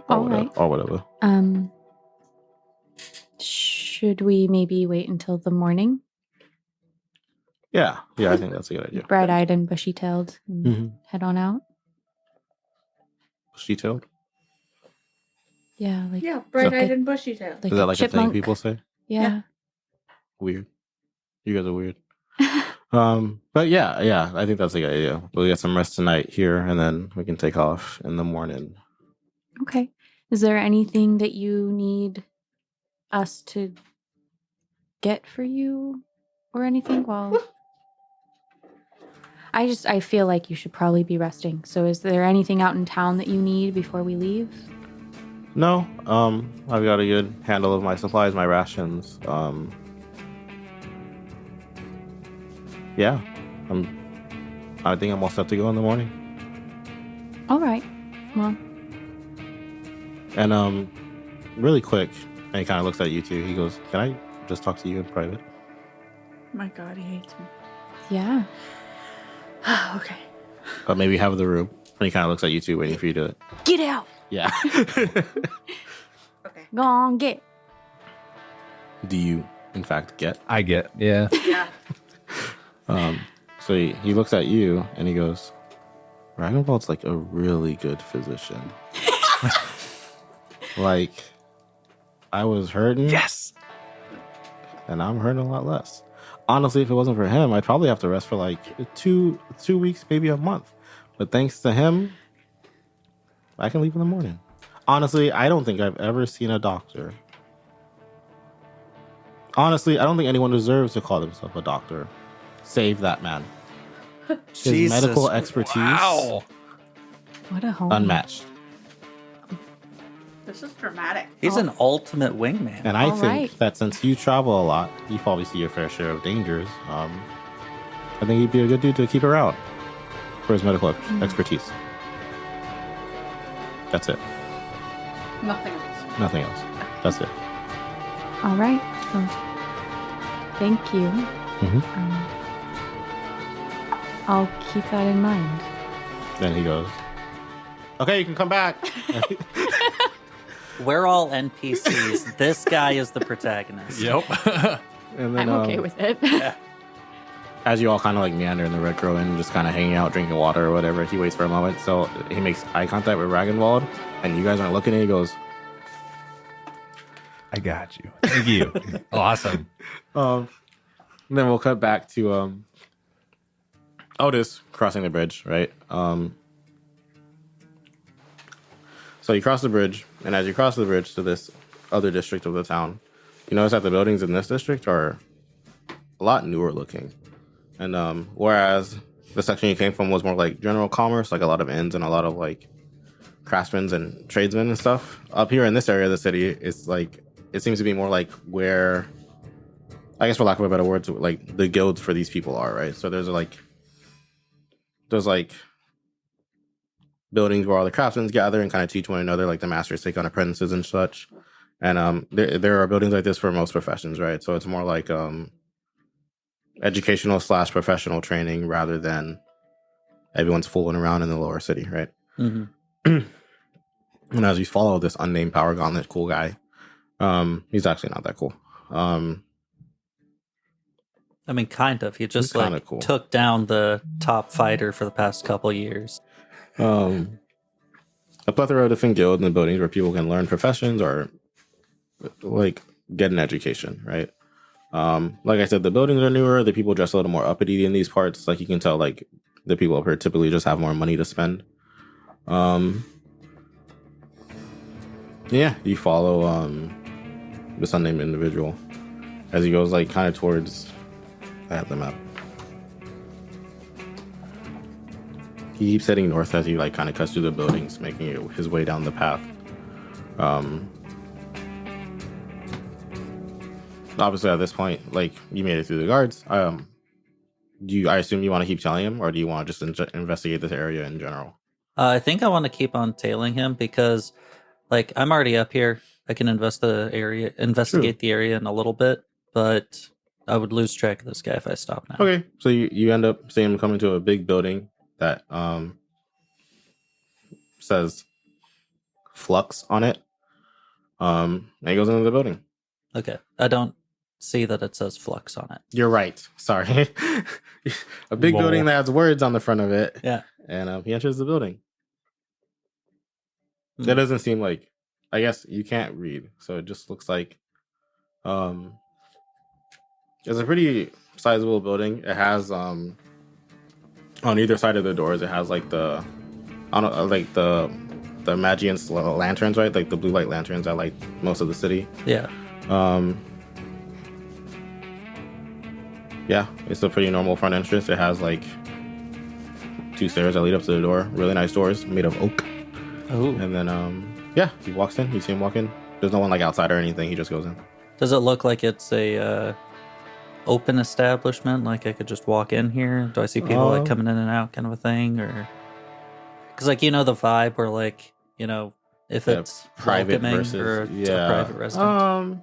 All right. Or whatever. Should we maybe wait until the morning? Yeah, I think that's a good idea. Bright-eyed and bushy-tailed, and Mm-hmm. head on out. Detailed? Yeah, like Yeah, bright-eyed and bushy-tailed. like Is that a like a thing chipmunk. people say? Yeah. Weird. You guys are weird. But yeah, I think that's a good idea. We'll get some rest tonight here, and then we can take off in the morning. Okay. Is there anything that you need us to get for you or anything? Well, I feel like you should probably be resting. So is there anything out in town that you need before we leave? No, I've got a good handle of my supplies, my rations. Yeah, I think I'm all set to go in the morning. All right. Well, And really quick, and he kind of looks at you two. He goes, "Can I just talk to you in private?" My God, he hates me. yeah. Okay. Maybe have the room. And he kind of looks at you two, waiting for you to. Get out. Yeah. Okay. Go on, get. Do you, in fact, get? I get. Yeah. Yeah. So he looks at you and he goes, "Ragnvald's like a really good physician. Like, I was hurting, Yes. and I'm hurting a lot less. Honestly, if it wasn't for him, I'd probably have to rest for like two weeks, maybe a month. But thanks to him, I can leave in the morning. Honestly, I don't think I've ever seen a doctor. Honestly, I don't think anyone deserves to call themselves a doctor. Save that man. His Jesus. medical expertise, Wow. What a home. unmatched. This is dramatic. He's an ultimate wingman. And I All think right. that since you travel a lot, you probably see your fair share of dangers. I think he'd be a good dude to keep around for his medical expertise. That's it. Nothing else. Nothing else. That's it. All right. Well, thank you. Mhm. I'll keep that in mind. Then he goes, "Okay, you can come back." We're all NPCs. This guy is the protagonist. Yep. And then, I'm okay with it. as you all kind of like meander in the Red Crow Inn, just kind of hanging out, drinking water or whatever, he waits for a moment. So he makes eye contact with Ragnvald, and you guys aren't looking at it. He goes, I got you. Thank you. Awesome. and then we'll cut back to Otis crossing the bridge, right? So you cross the bridge, and as you cross the bridge to this other district of the town, you notice that the buildings in this district are a lot newer looking. And whereas the section you came from was more like general commerce, like a lot of inns and a lot of like craftsmen and tradesmen and stuff, up here in this area of the city, it's like, it seems to be more like where, I guess for lack of a better word, like the guilds for these people are, right? So there's like buildings where all the craftsmen gather and kind of teach one another, like the masters take on apprentices and such. And there are buildings like this for most professions, right? So it's more like educational / professional training rather than everyone's fooling around in the lower city, right? Mm-hmm. And as you follow this unnamed power gauntlet cool guy, he's actually not that cool. I mean, kind of. He just like Cool. took down the top fighter for the past couple years. A plethora of different guilds and buildings where people can learn professions or like get an education, right? Like I said, the buildings are newer. The people dress a little more uppity in these parts. Like you can tell, like the people up here typically just have more money to spend. Yeah, you follow this unnamed individual as he goes like kind of towards. I have the map. He keeps heading north as he like kind of cuts through the buildings, making his way down the path. Obviously, at this point, like you made it through the guards. I assume you want to keep telling him, or do you want to just investigate this area in general? I think I want to keep on tailing him because, like, I'm already up here. I can investigate the area in a little bit, but I would lose track of this guy if I stop now. Okay, so you end up seeing him come into a big building that says Flux on it. And he goes into the building. Okay, I don't see that it says Flux on it. You're right. Sorry. A big building that has words on the front of it. Yeah. And he enters the building. That doesn't seem like, I guess you can't read, so it just looks like it's a pretty sizable building. It has on either side of the doors, it has like the Magian lanterns, right? Like the blue light lanterns that light most of the city. Yeah. Yeah, it's a pretty normal front entrance. It has like 2 stairs that lead up to the door. Really nice doors made of oak. Oh. And then yeah, he walks in. You see him walk in. There's no one like outside or anything. He just goes in. Does it look like it's a open establishment? Like I could just walk in here? Do I see people like coming in and out, kind of a thing, or because like the vibe where like if it's private welcoming versus or a private residence.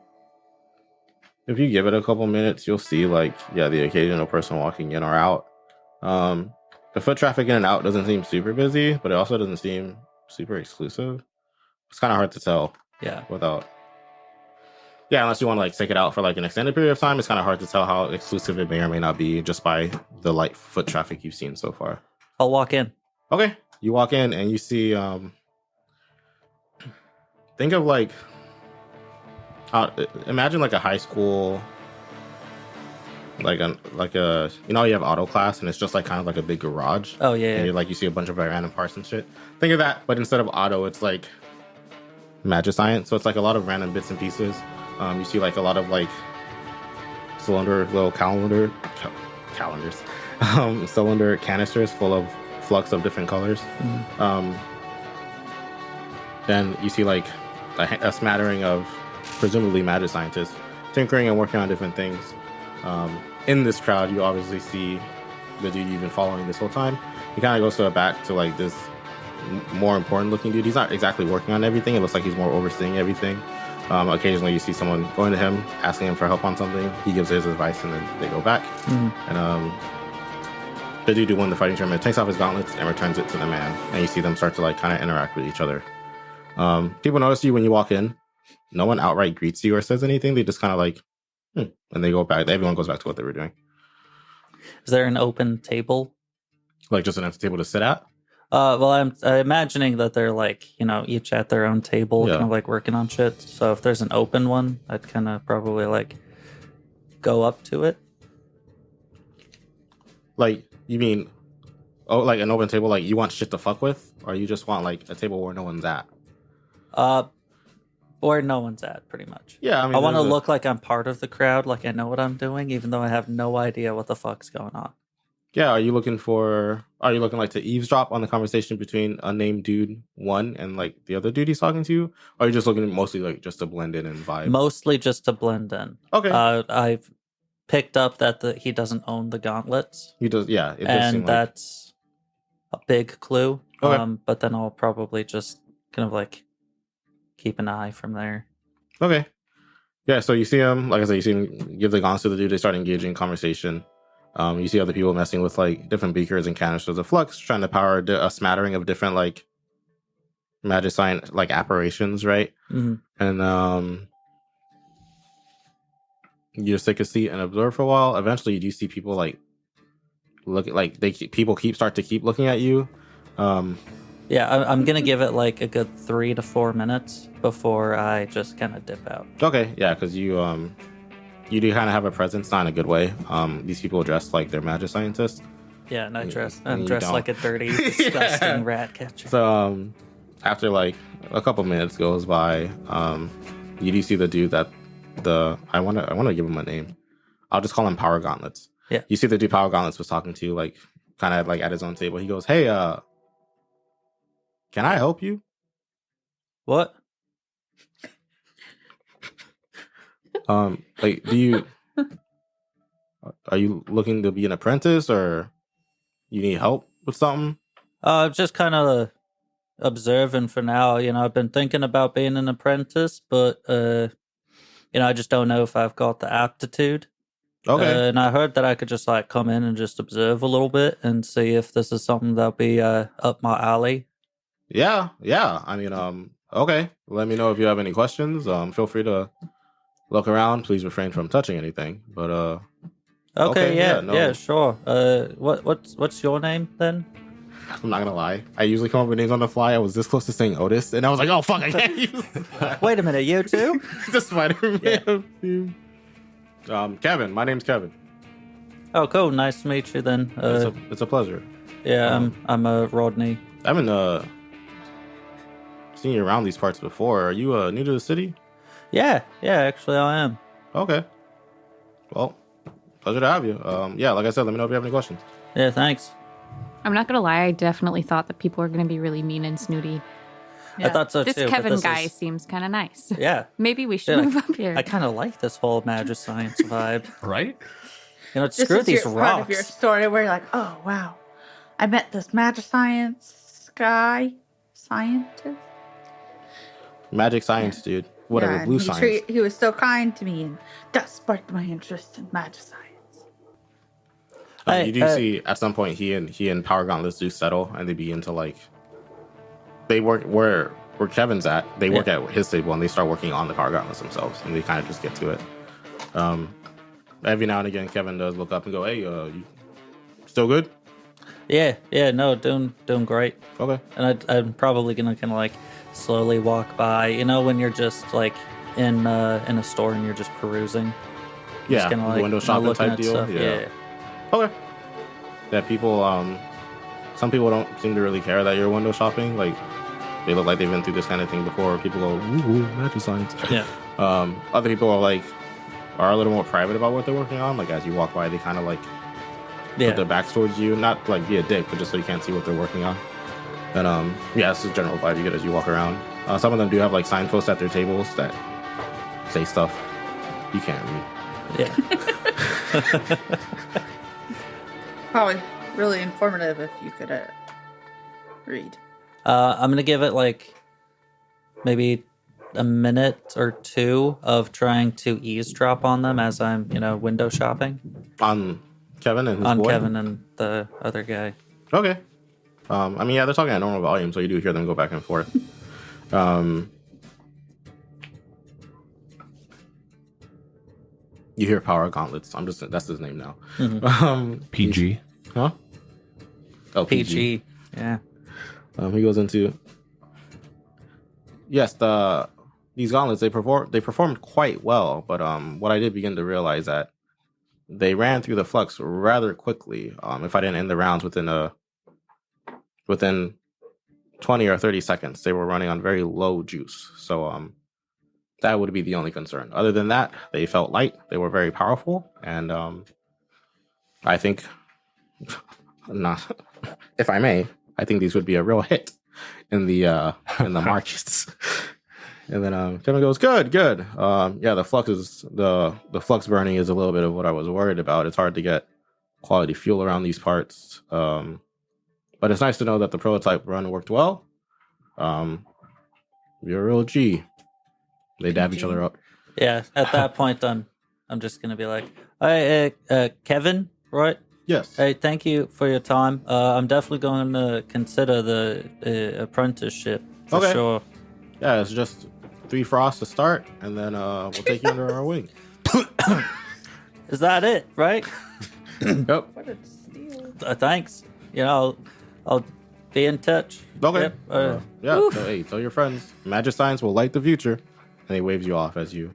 If you give it a couple minutes, you'll see like the occasional person walking in or out. The foot traffic in and out doesn't seem super busy, but it also doesn't seem super exclusive. It's kind of hard to tell. Yeah. Unless you want to like stick it out for like an extended period of time, it's kind of hard to tell how exclusive it may or may not be just by the light foot traffic you've seen so far. I'll walk in. Okay. You walk in and you see think of like imagine like a high school, like a you have auto class and it's just like kind of like a big garage. Oh yeah. And you see a bunch of random parts and shit. Think of that, but instead of auto, it's like magic science. So it's like a lot of random bits and pieces. You see like a lot of like cylinder canisters full of flux of different colors. Mm-hmm. Then you see like a smattering of presumably magic scientists tinkering and working on different things. In this crowd, you obviously see the dude you've been following this whole time. He kind of goes to the back to like this more important looking dude. He's not exactly working on everything. It looks like he's more overseeing everything. Occasionally you see someone going to him, asking him for help on something. He gives his advice and then they go back. Mm-hmm. And the dude who won the fighting tournament takes off his gauntlets and returns it to the man. And you see them start to like kind of interact with each other. People notice you when you walk in. No one outright greets you or says anything. They just kind of like, and they go back. Everyone goes back to what they were doing. Is there an open table? Like just an empty table to sit at? Well, I'm imagining that they're like, each at their own table, kind of like working on shit. So if there's an open one, I'd kind of probably like go up to it. Like, you mean, like an open table, like you want shit to fuck with? Or you just want like a table where no one's at? Where no one's at, pretty much. Yeah, I mean, I want to look like I'm part of the crowd, like I know what I'm doing, even though I have no idea what the fuck's going on. Yeah, are you looking like to eavesdrop on the conversation between unnamed dude 1 and like the other dude he's talking to? Or are you just looking mostly like just to blend in and vibe? Mostly just to blend in. Okay. picked up that he doesn't own the gauntlets, He does, yeah. It does seem and like that's a big clue. Okay. But then I'll probably just kind of like keep an eye from there. okay. Yeah, so you see him, like I said, you see him give the gauntlets to the dude. They start engaging in conversation. You see other people messing with like different beakers and canisters of flux, trying to power a smattering of different like magic science like apparitions, right? Mm-hmm. And you just take a seat and observe for a while. Eventually, you do see people like people start to keep looking at you. Yeah, I'm gonna give it like a good 3 to 4 minutes before I just kind of dip out. Okay, yeah, because you do kind of have a presence, not in a good way. These people dress like they're magic scientists. Yeah, and I'm you dressed don't. like a dirty, disgusting rat catcher. So after like a couple minutes goes by, you do see the dude that I want to give him a name. I'll just call him Power Gauntlets. Yeah. You see the dude Power Gauntlets was talking to, like kind of like at his own table. He goes, "Hey, can I help you?" What? Like, are you looking to be an apprentice, or you need help with something? I'm just kind of observing for now. I've been thinking about being an apprentice, but I just don't know if I've got the aptitude. Okay. And I heard that I could just like come in and just observe a little bit and see if this is something that'll be up my alley. Yeah. I mean, okay. Let me know if you have any questions. Feel free to look around. Please refrain from touching anything. But Okay, yeah, no. sure. What's your name then? I'm not gonna lie. I usually come up with names on the fly. I was this close to saying Otis, and I was like, "Oh fuck, I can't use that." Wait a minute, you too? The Spider-Man. Kevin. My name's Kevin. Oh, cool. Nice to meet you then. It's a pleasure. Yeah, I'm Rodney. I haven't seen you around these parts before. Are you new to the city? Yeah, actually I am. Okay. Well, pleasure to have you. Yeah, like I said, let me know if you have any questions. Yeah, thanks. I'm not gonna lie, I definitely thought that people were gonna be really mean and snooty. I thought so This too. but Kevin this guy is- seems kind of nice. Yeah, Maybe we should Yeah, move up here. I kind of like this whole magic science vibe. Right? This Screw is these part rocks. of your story where you're like, oh wow, I met this magic scientist. Magic science, dude. Whatever, Yeah, blue and science. he was so kind to me, and that sparked my interest in magic science. You do see at some point he and Power Gauntlets do settle, and they begin to like. They work where Kevin's at. They work at his table, and they start working on the Power Gauntlets themselves, and they kind of just get to it. Every now and again, Kevin does look up and go, "Hey, you still good?" Yeah, no, doing great. Okay. And I'm probably gonna kind of like slowly walk by. When you're just like in a store and you're just perusing. Yeah, Just kinda, like, window shopping looking type at deal. stuff. Yeah. Okay. Yeah, people. Some people don't seem to really care that you're window shopping. Like, they look like they've been through this kind of thing before. People go, "Ooh, magic science." Yeah. Other people are a little more private about what they're working on. Like, as you walk by, they kind of like put their backs towards you, not like be a dick, but just so you can't see what they're working on. And yeah, it's the general vibe you get as you walk around. Some of them do have like signposts at their tables that say stuff you can't read. Yeah. Probably really informative if you could read. I'm gonna give it like maybe a minute or two of trying to eavesdrop on them as I'm, window shopping On Kevin and his on boy? Kevin and the other guy. Okay. I mean, yeah, they're talking at normal volume, so you do hear them go back and forth. You hear Power Gauntlets. That's his name now. PG. Huh? Oh, PG. Yeah. He goes into yes, these gauntlets they performed quite well, but what I did begin to realize that they ran through the flux rather quickly. If I didn't end the rounds within 20 or 30 seconds, they were running on very low juice. So that would be the only concern. Other than that, they felt light. They were very powerful, and I think, not if I may, I think these would be a real hit in the markets. And then Kevin goes, good. Yeah, the flux burning is a little bit of what I was worried about. It's hard to get quality fuel around these parts. But it's nice to know that the prototype run worked well. You're a real G. They dab each other up. Yeah, at that point, I'm just gonna be like, "Hey, Kevin, right? Yes. Hey, thank you for your time. I'm definitely going to consider the apprenticeship for Okay. sure." Yeah, it's just 3 frosts to start, and then we'll take you under our wing. Is that it, right? Yep. What a steal. Thanks. You know, I'll be in touch. Okay. Yep, Yeah. So, hey, tell your friends. Magic science will light the future. And he waves you off as you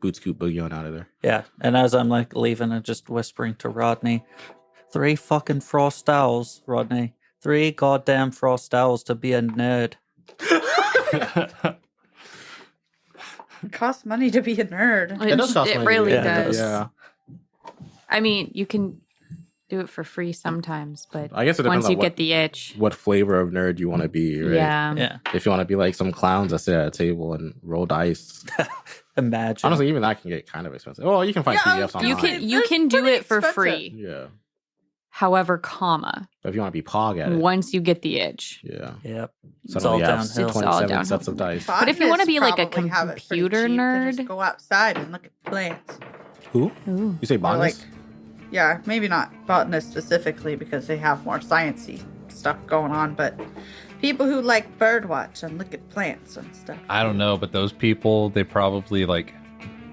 boot scoot boogie on out of there. Yeah, and as I'm like leaving and just whispering to Rodney, 3 fucking frost owls, Rodney. 3 goddamn frost owls to be a nerd. It costs money to be a nerd. It does cost It money. really Yeah, it does. Yeah. I mean, you can do it for free sometimes, but I guess it depends once you on get the itch, what flavor of nerd you want to be, right? Yeah, If you want to be like some clowns that sit at a table and roll dice. imagine. Honestly, even that can get kind of expensive. Oh, you can find PDFs online. you can do Pretty it for expensive. free. Yeah. However, comma, But if you want to be pog at it. once you get the itch. Yeah. Yep. It's Suddenly all you have downhill. It's all 27 downhill. sets of dice. But if you wanna be like a Botanists probably have it pretty computer cheap. They nerd- just go outside and look at plants. Who? Ooh. You say Or botanists? yeah, maybe not botanists specifically because they have more sciencey stuff going on, but people who like bird watch and look at plants and stuff. I don't know, but those people, they probably like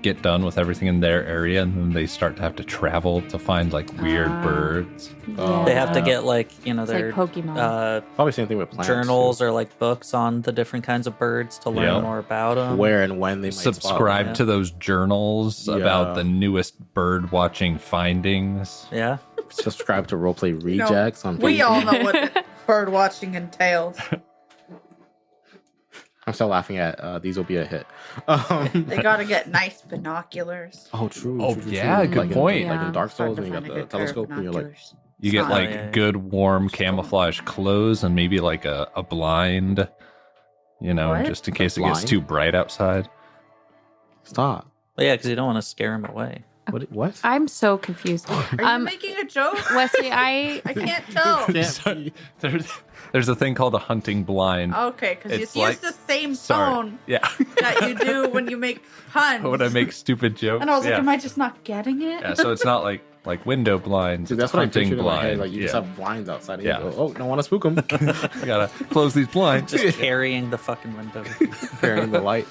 get done with everything in their area and then they start to have to travel to find like weird Ah. birds. Oh. They have to Yeah. get like, you know, It's their like Pokemon. Probably same thing with plants. journals or like books on the different kinds of birds to learn Yeah. more about them. Where and when they might spot Subscribe yeah. to those journals Yeah. about the newest bird watching findings. Yeah. them. Subscribe to Roleplay know, Rejects on We Facebook. all know what bird watching entails. I'm still laughing at these will be a hit. They gotta get nice binoculars. Oh, true. Oh, true, true, yeah, true. good Like point. In, like in Yeah. Dark Souls, Hard to when you got find a the good pair of telescope, and you're like, binoculars. You get Oh, like yeah, yeah. good warm camouflage clothes and maybe like a blind, you know, What? just in case it blind? gets too bright outside. stop. But yeah, because you don't want to scare them away. What? I'm so confused. Are you making a joke? Wesley, I I can't tell. Can't be- There's a thing called a hunting blind. Okay, because you It's use like- the same Sorry. tone Yeah. that you do when you make puns. When I make stupid jokes. And I was like, yeah. am I just not getting it? Yeah, so it's not like window blinds. Dude, it's that's what I hunting pictured in my head. blind. Like you just yeah. have blinds outside. And Yeah. you go, oh, don't want to spook them. I gotta close these blinds. Just carrying the fucking window. Carrying the light.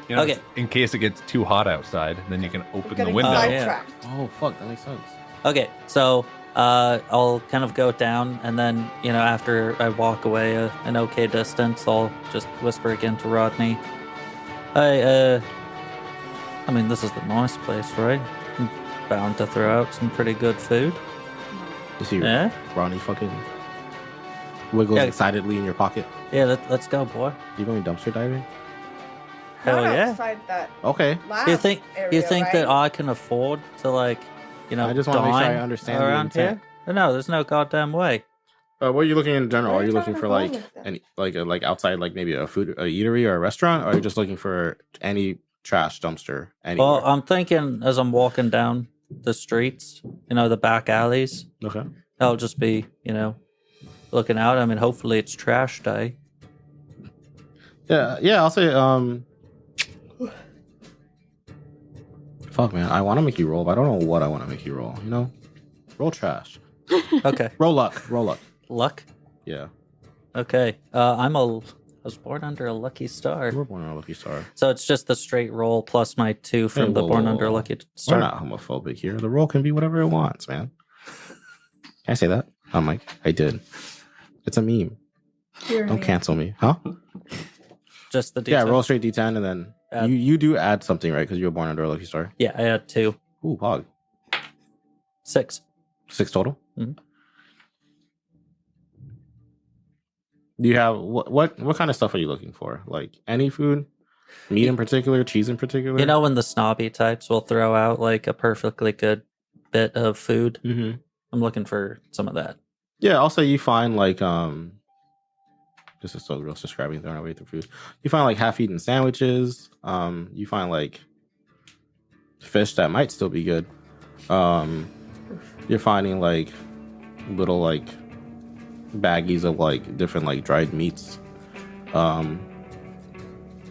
You know, Okay. in case it gets too hot outside, then you can open the Getting window. Oh, yeah. sidetracked. Oh, fuck. That makes sense. Okay, so I'll kind of go down, and then, you know, after I walk away an okay distance, I'll just whisper again to Rodney. Hey, I mean, this is the nice place, right? I'm bound to throw out some pretty good food. You see Yeah? Ronnie fucking wiggles Yeah. excitedly in your pocket. Yeah, let's go, boy. You going dumpster diving? Hell Not yeah. outside that Okay. lab You think area, that right? I can afford to, like, you know, I just wanna make sure I dine understand the around intent. here? No, there's no goddamn way. What are you looking in general? Where Are are you you looking trying for to like go with that? any like outside like maybe a eatery or a restaurant? Or are you just looking for any trash dumpster anywhere? Well, I'm thinking as I'm walking down the streets, you know, the back alleys, okay. I'll just be, you know, looking out. I mean, hopefully it's trash day. Yeah, I'll say fuck man, I want to make you roll, but I don't know what I want to make you roll, you know? Roll trash. Okay. Roll luck. Roll luck. Luck. Yeah. Okay. I was born under a lucky star. You were born on a lucky star. So it's just the straight roll plus my 2 from Hey, the whoa, born whoa, under a whoa. lucky We're star. not homophobic here. The roll can be whatever it wants, man. Can I say that? Oh, Mike, I did. It's a meme. Don't cancel me, huh? Just the Yeah, detail. roll straight D10 and then Add. you do add something, right? Because you were born under a lucky star. Yeah, I had 2. Ooh, pog. 6. 6 total. Mhm. Do you have what kind of stuff are you looking for? Like any food, meat in particular, cheese in particular? You know when the snobby types will throw out like a perfectly good bit of food? Mm-hmm. I'm looking for some of that. Yeah, I'll say you find like this is so gross describing throwing away the food. You find like half-eaten sandwiches. You find like fish that might still be good. You're finding like little like baggies of like different like dried meats. And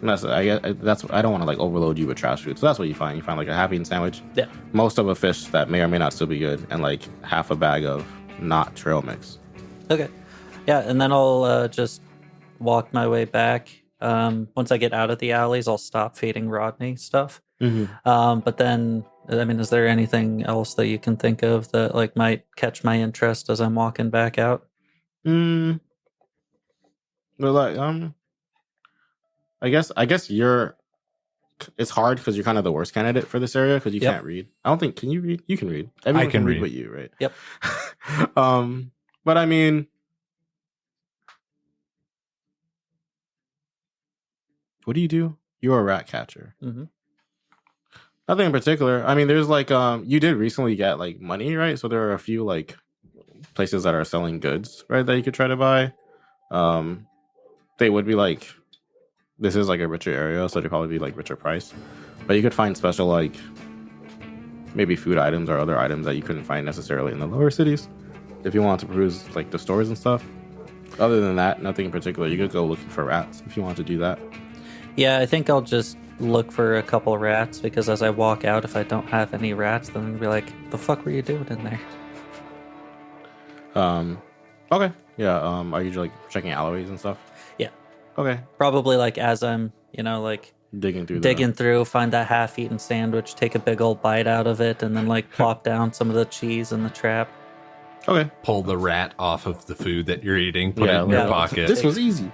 that's I don't want to like overload you with trash food. So that's what you find. You find like a half-eaten sandwich. Yeah. Most of a fish that may or may not still be good, and like half a bag of not trail mix. Okay. Yeah, and then I'll just walk my way back. Once I get out of the alleys, I'll stop feeding Rodney stuff. But then, I mean, is there anything else that you can think of that like might catch my interest as I'm walking back out? But like, I guess you're. It's hard because you're kind of the worst candidate for this area because you can't read. I don't think. Can you read? You can read. Everyone can read. but you, right? Yep. But I mean, what do you do? You're a rat catcher. Mm-hmm. Nothing in particular. I mean, there's like you did recently get like money, right? So there are a few like places that are selling goods, right, that you could try to buy. They would be like, this is like a richer area, so they'd probably be like richer price. But you could find special like maybe food items or other items that you couldn't find necessarily in the lower cities if you want to peruse like the stores and stuff. Other than that, nothing in particular. You could go looking for rats if you want to do that. Yeah, I think I'll just look for a couple rats because as I walk out, if I don't have any rats, then I'll be like, the fuck were you doing in there? Okay. Yeah. Are you like checking alleyways and stuff? Yeah. Okay. Probably like as I'm, like Digging through, find that half-eaten sandwich, take a big old bite out of it, and then like plop down some of the cheese in the trap. Okay. Pull the rat off of the food that you're eating, put it in your pocket. This was easy.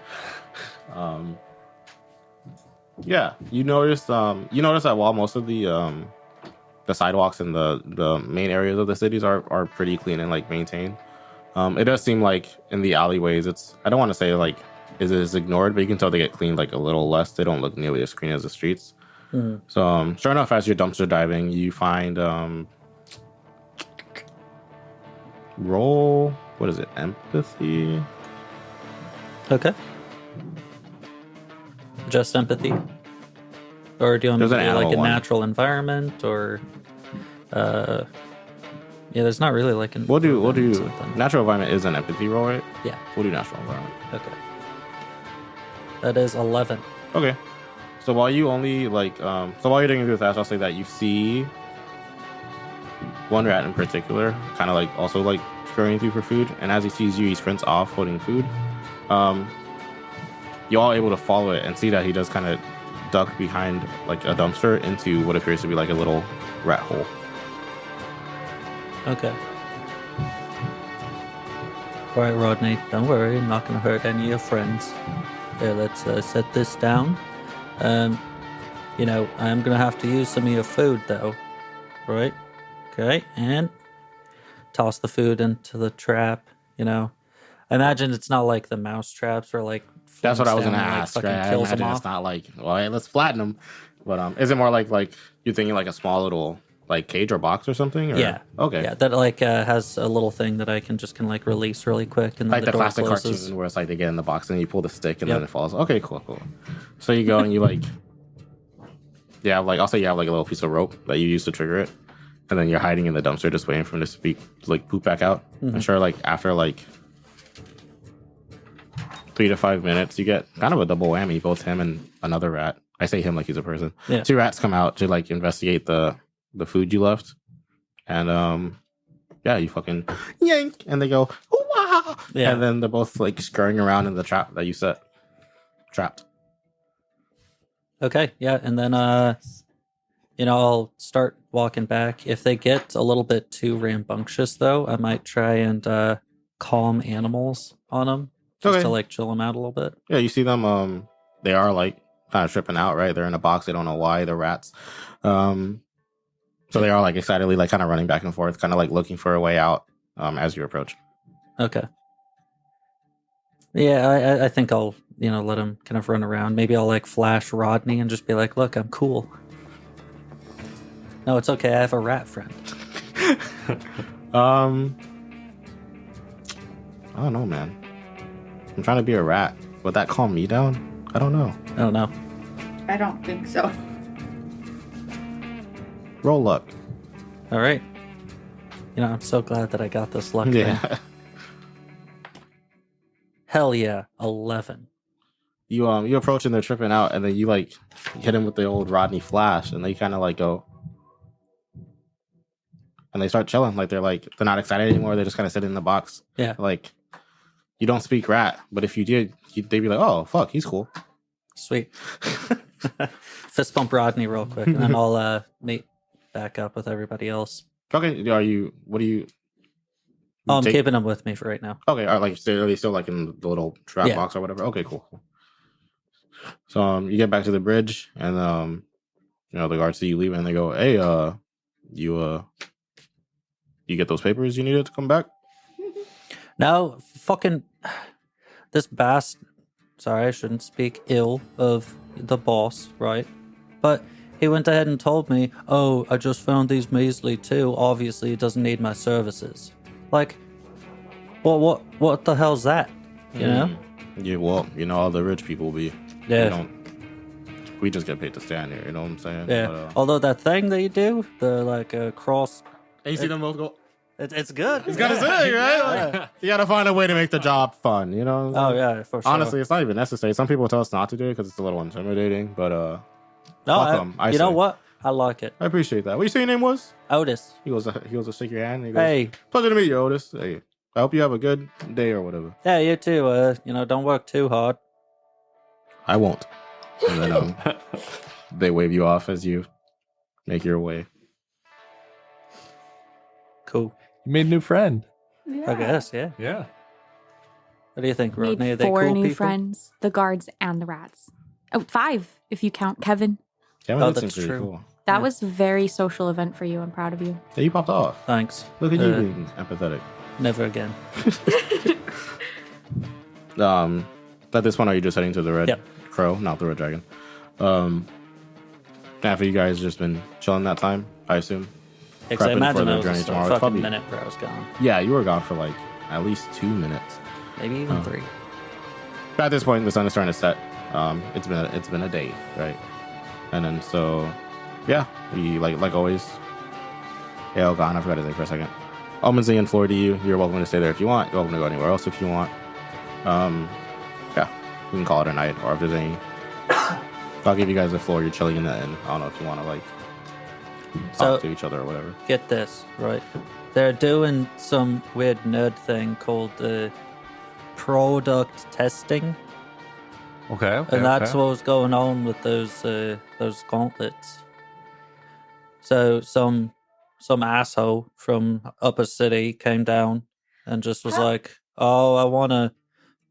Yeah, you notice that while most of the sidewalks in the main areas of the cities are pretty clean and like maintained, it does seem like in the alleyways I don't want to say like it is ignored, but you can tell they get cleaned like a little less. They don't look nearly as clean as the streets. Mm-hmm. So sure enough, as you're dumpster diving, you find roll, what is it, empathy? Okay. Just empathy? Or do you want me to There's an do like a animal one. natural environment or yeah, there's not really like an We'll do something. natural environment is an empathy roll, right? Yeah. We'll do natural environment. Okay. That is 11. Okay. So while you only like so while you're digging through the thatch, I'll say that you see one rat in particular, kind of like also like scurrying through for food, and as he sees you, he sprints off holding food. You're all able to follow it and see that he does kind of duck behind like a dumpster into what appears to be like a little rat hole. Okay. All right, Rodney, don't worry. I'm not going to hurt any of your friends. Here, let's set this down. I'm going to have to use some of your food, though. Right? Okay, and toss the food into the trap, I imagine it's not like the mouse traps where, like, That's what I was down gonna and, like, ask. fucking Right? I kills them imagine off. it's not like, well, hey, let's flatten them. But is it more like you're thinking like a small little like cage or box or something? Or? Yeah. Okay. Yeah, that like has a little thing that I can just like release really quick, and then Like the the door classic closes. cartoon where it's like they get in the box and you pull the stick and Yep. then it falls. Okay, cool. So you go and you like, yeah, like I'll say you have like a little piece of rope that you use to trigger it, and then you're hiding in the dumpster just waiting for him to like poop back out. Mm-hmm. I'm sure like after like 3 to 5 minutes, you get kind of a double whammy. Both him and another rat. I say him like he's a person. Yeah. 2 rats come out to like investigate the food you left, and yeah, you fucking yank, and they go, "Ooh-wah!" Yeah. And then they're both like scurrying around in the trap that you set. Trapped. Okay, yeah, and then I'll start walking back. If they get a little bit too rambunctious, though, I might try and calm animals on them just Okay. to like chill them out a little bit. Yeah, you see them. They are like kind of tripping out, right? They're in a box. They don't know why. They're rats. So they are like excitedly like kind of running back and forth, kind of like looking for a way out as you approach. Okay. Yeah, I think I'll let him kind of run around. Maybe I'll like flash Rodney and just be like, "Look, I'm cool." No, it's okay. I have a rat friend. I don't know, man. I'm trying to be a rat. Would that calm me down? I don't know. I don't know. I don't think so. Roll luck. All right. You know, I'm so glad that I got this luck. thing. Yeah. Hell yeah, 11. You approach and they're tripping out, and then you like hit him with the old Rodney flash, and they kind of like go, and they start chilling. Like they're not excited anymore. They're just kind of sitting in the box. Yeah. Like you don't speak rat, but if you did, they'd be like, oh fuck, he's cool. Sweet. Fist bump Rodney real quick, and then I'll meet back up with everybody else. Okay, what are you? Oh, I'm take- keeping them with me for right now. Okay, are they still like in the little trap Yeah. box or whatever? Okay, cool. So you get back to the bridge, and the guards see you leaving, and they go, "Hey, you get those papers you needed to come back?" Now, fucking this bastard. Sorry, I shouldn't speak ill of the boss, right? But he went ahead and told me, "Oh, I just found these measly too. Obviously, he doesn't need my services." Like, what the hell's that? You know? Yeah, well, all the rich people be. Yeah. We just get paid to stand here. You know what I'm saying? Yeah. But, Although that thing that you do, the like cross, you see them both go. it's good. It's gotta say, right? Like, you gotta find a way to make the job fun. You know? Oh yeah, for sure. Honestly, it's not even necessary. Some people tell us not to do it because it's a little intimidating. But no, fuck 'em, I you know say. what? I like it. I appreciate that. What you say your name was? Otis. He goes to shake your hand. And he goes, Hey, pleasure to meet you, Otis. Hey, I hope you have a good day or whatever. yeah, you too. Don't work too hard. I won't. And then they wave you off as you make your way. Cool. You made a new friend. I guess. Yeah. Yeah. What do you think, Rodney? Are Made they 4 cool new people? friends, the guards and the rats. Oh, 5 if you count Kevin. Kevin, Oh, that that's seems pretty true. cool. That Yeah. was a very social event for you. I'm proud of you. Yeah, you popped off. Thanks. Look at you being empathetic. Never again. At this point, are you just heading to the Red Yep. Crow, not the Red Dragon? After you guys just been chilling that time, I assume. Because I Prepping imagine for the it was journey just a tomorrow. It's fucking probably- minute where I was gone. Yeah, you were gone for like at least 2 minutes. Maybe even Oh. 3. But at this point, the sun is starting to set. It's been a day, right? And then so, yeah, we like always. Eoghan, I forgot his name for a second. Omensley and floor to you. You're welcome to stay there if you want. You're welcome to go anywhere else if you want. Yeah, we can call it a night, or if there's any, I'll give you guys the floor. You're chilling in the inn. I don't know if you want to like So- talk to each other or whatever. Get this, right? They're doing some weird nerd thing called product testing. Okay. And that's what was going on with those gauntlets. So some asshole from upper city came down and just was like, "Oh, I want to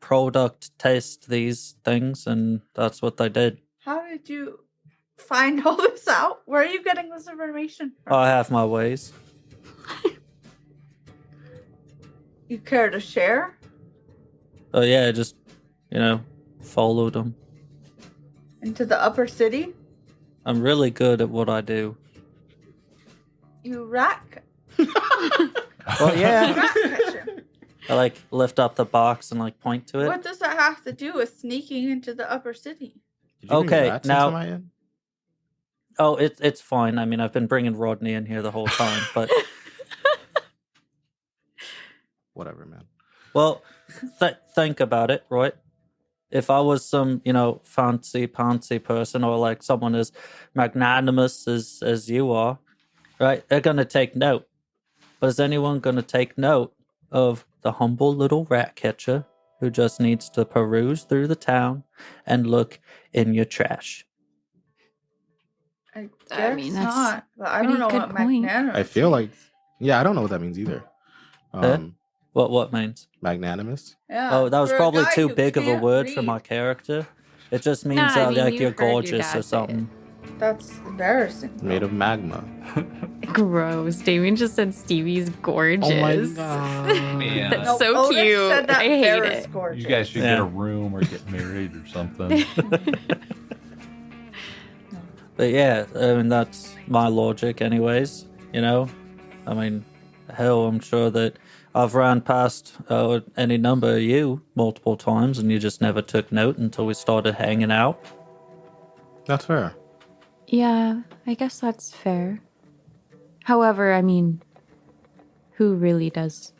product test these things," and that's what they did. How did you find all this out? Where are you getting this information from? I have my ways. You care to share? Oh yeah, just followed them. Into the upper city? I'm really good at what I do. You rat Well, yeah. rat catcher. I like lift up the box and like point to it. What does that have to do with sneaking into the upper city? Did you bring Okay, rats now- into my inn? Oh, it's fine. I mean, I've been bringing Rodney in here the whole time, but Whatever, man. well, think about it, right? If I was some, fancy pantsy person or like someone as magnanimous as you are, right? They're gonna take note. But is anyone gonna take note of the humble little rat catcher who just needs to peruse through the town and look in your trash? I I mean, guess that's not. But I pretty don't know good what point. magnanimous I feel like, means. yeah, I don't know what that means either. What means? Magnanimous. Yeah, Oh, that was for a probably guy too who big of a can't word for read. my character. It just means I mean, like you you're heard your gorgeous dad or say it. something. That's embarrassing. Made of magma. Gross. Damien just said Stevie's gorgeous. Oh my god. Man. That's No, so Otis cute. Said that I hate Ferris it. gorgeous. You guys should Yeah. get a room or get married or something. But yeah, I mean that's my logic, anyways. I mean, hell, I'm sure that I've ran past any number of you multiple times, and you just never took note until we started hanging out. That's fair. Yeah, I guess that's fair. However, I mean, who really does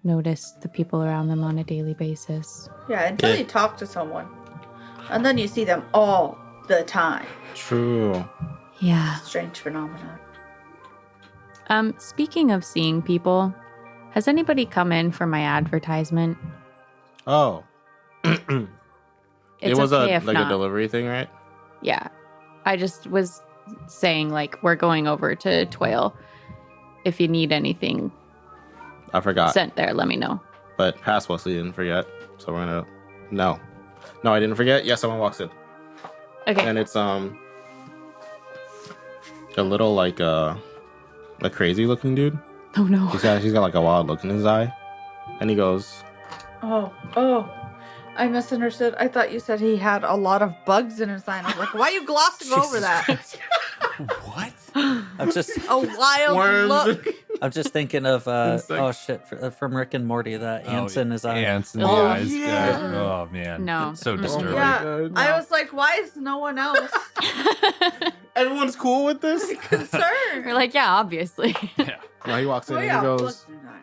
notice the people around them on a daily basis? Yeah, until you talk to someone. And then you see them all the time. True. Yeah. Strange phenomenon. Speaking of seeing people, has anybody come in for my advertisement? Oh. It's It was okay a if like not. a delivery thing, right? Yeah. I just was saying, like, we're going over to Tuaille. If you need anything I forgot. sent there, let me know. But past Wesley didn't forget. So we're gonna No, I didn't forget. Yes, someone walks in. Okay. And it's a little like a crazy looking dude. Oh, no. He's got like a wild look in his eye. And he goes, Oh. I misunderstood. I thought you said he had a lot of bugs in his eye. I was like, why are you glossing over that? what? I'm just A wild Worms. look. I'm just thinking of Insects. from Rick and Morty, that ants in his eye. Ants in the Oh, eyes. yeah. Oh, man. No. It's so Mm-mm. disturbing. Yeah. God. I was like, why is no one else Everyone's cool with this? We're concerned? like, yeah, obviously. Yeah. Well, he walks in Oh, and yeah, he goes, bugs in his eye.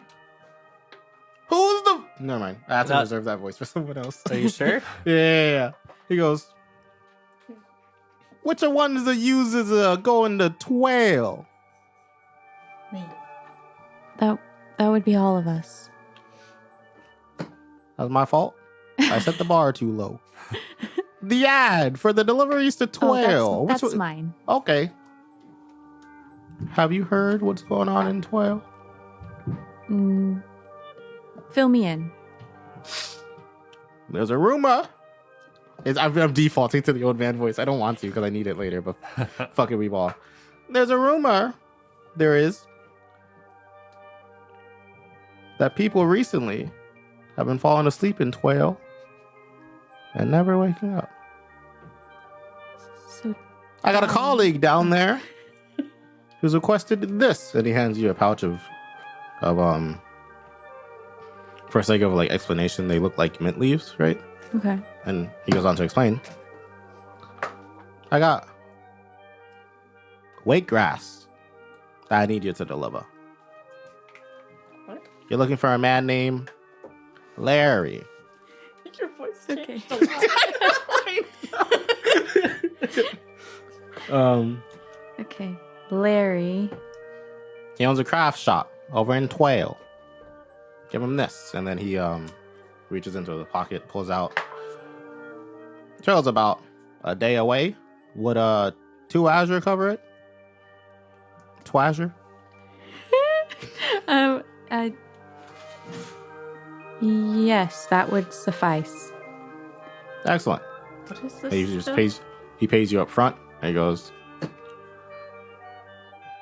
who's the... Never mind. I have to Not- reserve that voice for someone else. Are you sure? Yeah. He goes, which one of the users going to Tuaille? Me. That would be all of us. That was my fault. I set the bar too low. The ad for the deliveries to Tuaille. Oh, that's Which one- mine. Okay. Have you heard what's going on in Tuaille? Fill me in. There's a rumor. I'm defaulting to the old man voice. I don't want to because I need it later, but fuck it, we ball. There's a rumor. There is. That people recently have been falling asleep in Tuaille and never waking up. So I got a colleague down there who's requested this, and he hands you a pouch of for sake of like explanation, they look like mint leaves, right? okay. And he goes on to explain. I got wake grass that I need you to deliver. What? You're looking for a man named Larry. Your voice Okay. Okay. Larry. He owns a craft shop over in Tuaille. Give him this, and then he reaches into the pocket, pulls out. Tuaille's about a day away. Would Tuaille cover it? Tuaille? Yes, that would suffice. Excellent. What is this? He just stuff? pays you up front, and he goes,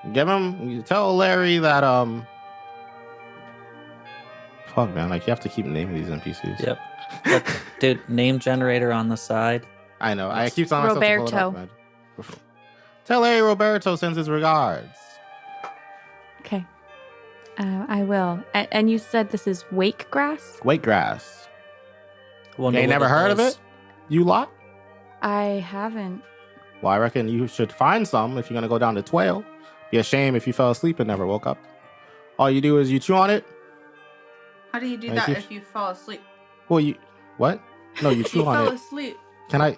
you tell Larry that fuck man, like you have to keep naming these NPCs. Yep. But, dude, name generator on the side. I know. I keep telling myself to pull it up, Roberto. man. Tell Larry Roberto sends his regards. Okay. I will. And you said this is wake grass? Wake grass. Wonder You ain't what never heard of does. it? You lot? I haven't. Well, I reckon you should find some if you're gonna go down to Tuaille. Be a shame if you fell asleep and never woke up. All you do is you chew on it. How do you do Like that if- if you fall asleep? Well, you what? No, you You chew on fell it. asleep. Can I?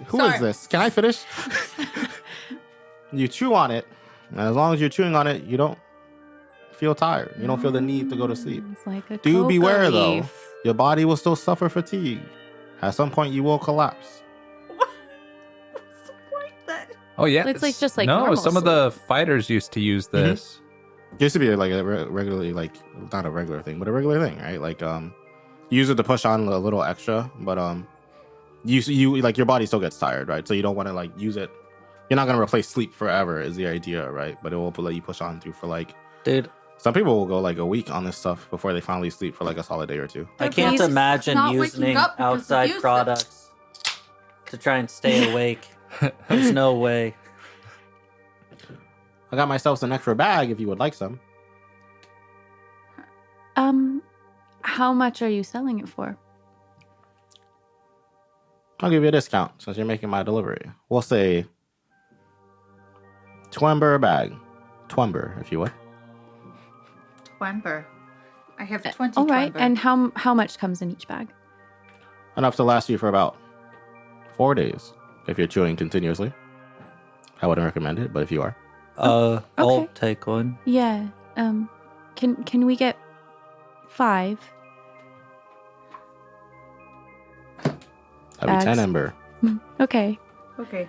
Who is Sorry. this? Can I finish? You chew on it, and as long as you're chewing on it, you don't feel tired. You don't feel the need to go to sleep. It's like a Do coca beware, though. leaf. Your body will still suffer fatigue. At some point, you will collapse. What's the point then? Oh, yeah. It's like just like no, normal some of the fighters used to use this. It used to be like a regularly, like not a regular thing, but a regular thing, right? Like you use it to push on a little extra, but you like your body still gets tired, right? So you don't want to like use it. You're not gonna replace sleep forever, is the idea, right? But it will let you push on through for like. Dude, Some people will go like a week on this stuff before they finally sleep for like a solid day or two. I But can't he's imagine not using waking up because of outside you, products to try and stay awake. There's no way. I got myself an extra bag if you would like some. How much are you selling it for? I'll give you a discount since you're making my delivery. We'll say $20 a bag. $20, if you would. Twember. I have 20 All right. Twember. And how much comes in each bag? Enough to last you for about 4 days. If you're chewing continuously. I wouldn't recommend it, but if you are. I'll okay. take one. Yeah. Can we get 5? That'd be 10 Bags. ember. Okay. Okay.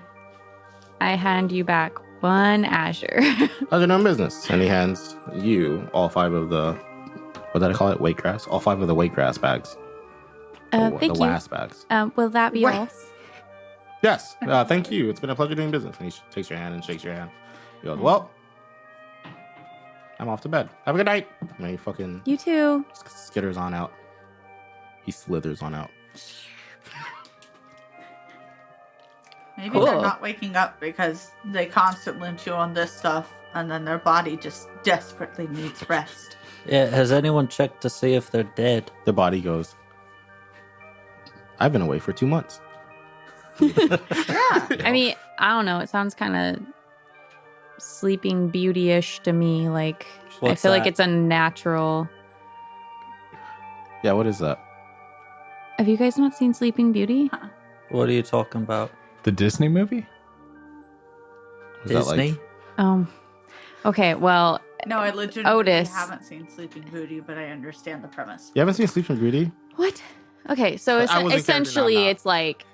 I hand you back 1 azure. How's your known business? And he hands you all 5 of the, what did I call it? Wheatgrass? All 5 of the wheatgrass bags. Thank the you. last bags. Will that be What? all? Yes. Thank you. It's been a pleasure doing business. And he takes your hand and shakes your hand. He goes, well, I'm off to bed. Have a good night. And he fucking You too. skitters on out. He slithers on out. Maybe Cool. they're not waking up because they constantly chew on this stuff and then their body just desperately needs rest. Yeah, has anyone checked to see if they're dead? The body goes, I've been away for 2 months. Yeah. I mean, I don't know. It sounds kind of Sleeping Beauty-ish to me. Like, I What's feel like that? it's a natural. Yeah, what is that? Have you guys not seen Sleeping Beauty? What are you talking about? The Disney movie? Is that Disney? Okay, well, No, I legitimately Otis. haven't seen Sleeping Beauty, but I understand the premise. You haven't seen Sleeping Beauty? what? Okay, so I was in character, essentially now I'm not. it's like,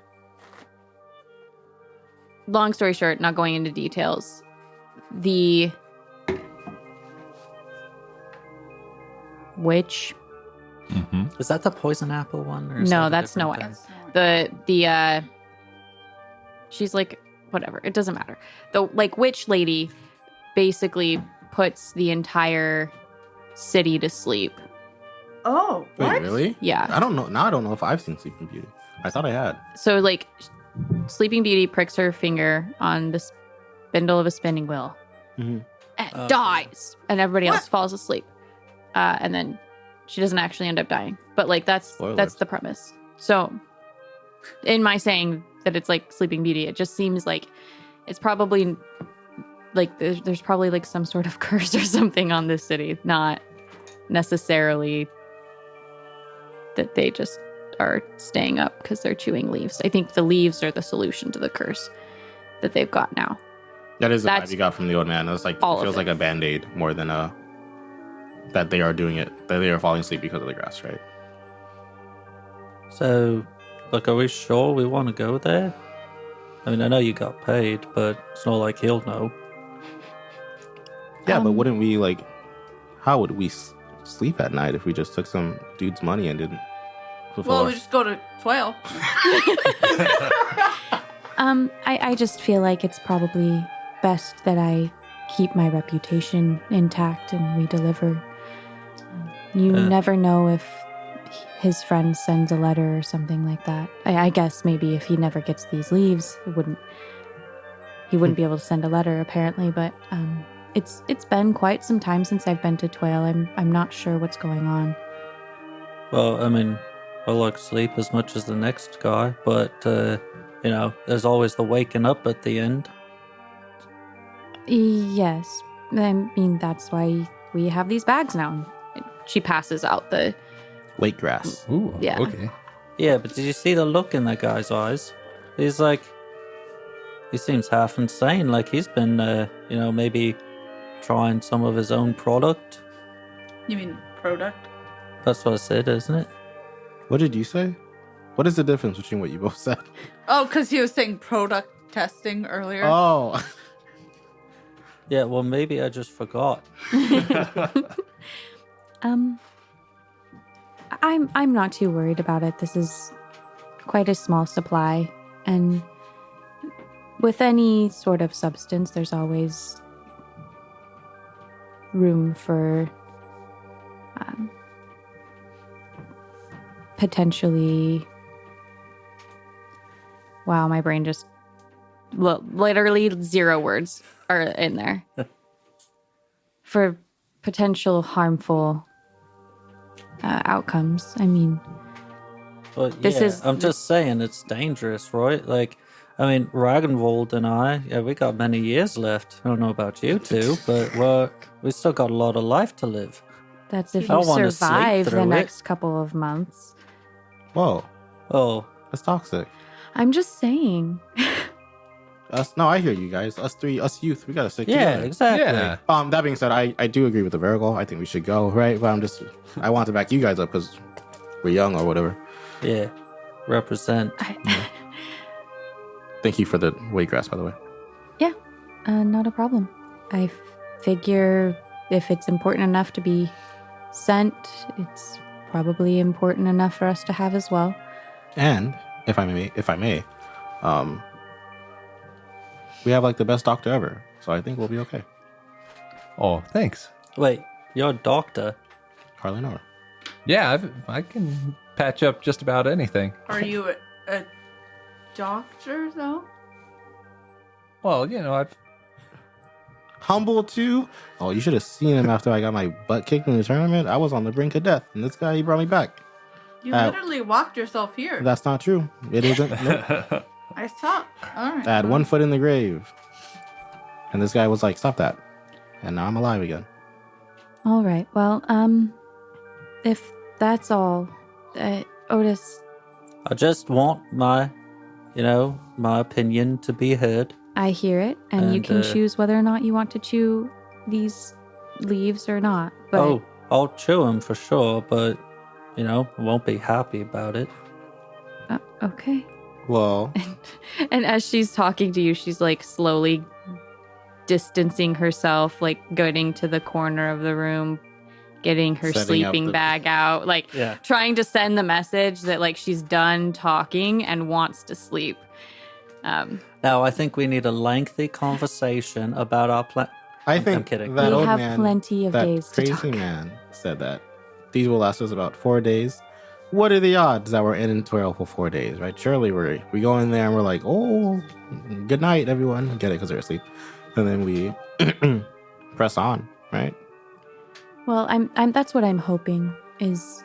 long story short, not going into details, the witch, Mm-hmm. Is that the poison apple one? Or is No, that a that's Snow different White. thing? the she's like, whatever, it doesn't matter. The like witch lady basically puts the entire city to sleep. Oh, Wait, what? really? Yeah. I don't know. Now I don't know if I've seen Sleeping Beauty. I thought I had. So like Sleeping Beauty pricks her finger on the spindle of a spinning wheel Mhm. and Okay. dies, and everybody else What? falls asleep. And then she doesn't actually end up dying. But like that's Spoilers. the premise. So in my saying that it's like Sleeping Beauty, it just seems like it's probably like there's probably like some sort of curse or something on this city, not necessarily that they just are staying up because they're chewing leaves. I think the leaves are the solution to the curse that they've got now. That is the vibe That's you got from the old man. It's like, all it of feels it. like a band-aid more than that they are doing it, that they are falling asleep because of the grass, right? So, look, are we sure we want to go there? I mean, I know you got paid, but it's not like he'll know. Yeah, but Um, wouldn't we, like, how would we sleep at night if we just took some dude's money and didn't fulfill Well, our... we just go to Tuaille. I just feel like it's probably best that I keep my reputation intact and we deliver. You never know if his friend sends a letter or something like that. I guess maybe if he never gets these leaves, he wouldn't be able to send a letter apparently. But it's been quite some time since I've been to Tuaille. I'm not sure what's going on. Well, I mean, I like sleep as much as the next guy, but, you know, there's always the waking up at the end. Yes, I mean that's why we have these bags now. She passes out the. Lake grass. Ooh, Yeah. okay. Yeah, but did you see the look in that guy's eyes? He's like, he seems half insane. Like he's been, you know, maybe trying some of his own product. You mean product? That's what I said, isn't it? What did you say? What is the difference between what you both said? Oh, because he was saying product testing earlier. Oh. Yeah, well, maybe I just forgot. I'm not too worried about it. This is quite a small supply, and with any sort of substance, there's always room for potentially. Wow, my brain just literally 0 words are in there for potential harmful outcomes. I mean, But This yeah, is I'm the- just saying it's dangerous, right? Like, I mean, Ragnvold and I, yeah, we got many years left. I don't know about you two, but we still got a lot of life to live. that's if I you don't wanna sleep survive the through it. next couple of months. Whoa, Oh, that's toxic. I'm just saying. No, I hear you guys. Us three, us youth, we gotta stick yeah, together. exactly. Yeah. That being said, I do agree with the Virgo. I think we should go, right? But I want to back you guys up because we're young or whatever. Yeah, represent. Thank you for the wheatgrass, by the way. Not a problem. I figure if it's important enough to be sent, it's probably important enough for us to have as well. And if I may, we have like the best doctor ever, so I think we'll be okay. Oh, thanks. Wait, you're a doctor. Hardly know her. Yeah, I can patch up just about anything. Are you a doctor though? Well, you know, I've Humble too. Oh, you should have seen him after I got my butt kicked in the tournament. I was on the brink of death, and this guy, he brought me back. You literally walked yourself here. That's not true. It isn't. Nope. I saw. All right. I had 1 foot in the grave, and this guy was like, "Stop that!" And now I'm alive again. All right. Well, if that's all, Otis, I just want my opinion to be heard. I hear it, and you And, can choose whether or not you want to chew these leaves or not. But Oh, I'll chew them for sure, but I won't be happy about it. okay. Well, And as she's talking to you, she's like slowly distancing herself, like going to the corner of the room, getting her Setting up sleeping the- bag out, like Yeah. trying to send the message that like she's done talking and wants to sleep. Now, I think we need a lengthy conversation about our plan. I I'm think kidding. that We old have man, plenty of that days to crazy talk. man, said that these will last us about 4 days. What are the odds that we're in Tuaille for 4 days, right? Surely we go in there and we're like, oh, good night, everyone. Get it because they're asleep, and then we press on, right? Well, I'm that's what I'm hoping is,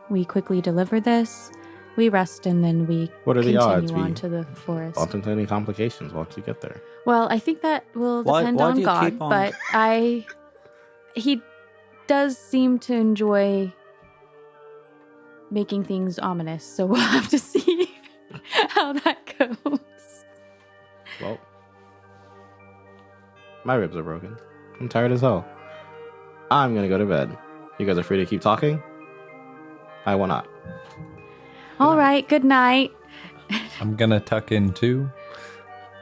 we quickly deliver this, we rest, and then we What are the continue odds on we to the forest. bump into any complications once we get there? Well, I think that will Why- depend why on do you God, keep on- but he does seem to enjoy making things ominous, so we'll have to see how that goes. Well, my ribs are broken. I'm tired as hell. I'm gonna go to bed. You guys are free to keep talking. I will not. All right, good night. I'm gonna tuck in too.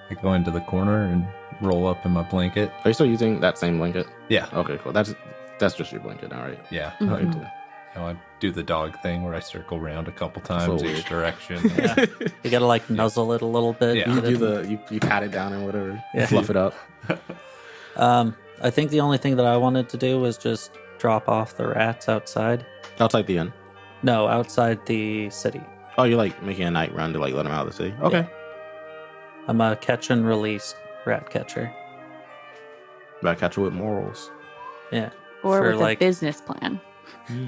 I go into the corner and roll up in my blanket. Are you still using that same blanket? Yeah, Okay, cool. That's just your blanket now, right? yeah. Mhm. Okay, cool. I do the dog thing where I circle around a couple times So each weird. direction. Yeah. You gotta like nuzzle it a little bit. Yeah. You get do it- you pat it down and whatever. Yeah. Fluff it up. I think the only thing that I wanted to do was just drop off the rats outside. Outside the inn. No, outside the city. Oh, you're like making a night run to like let them out of the city. Okay. I'm a catch and release rat catcher. Gotta catch it with morals. Yeah. Or For, with like- a business plan.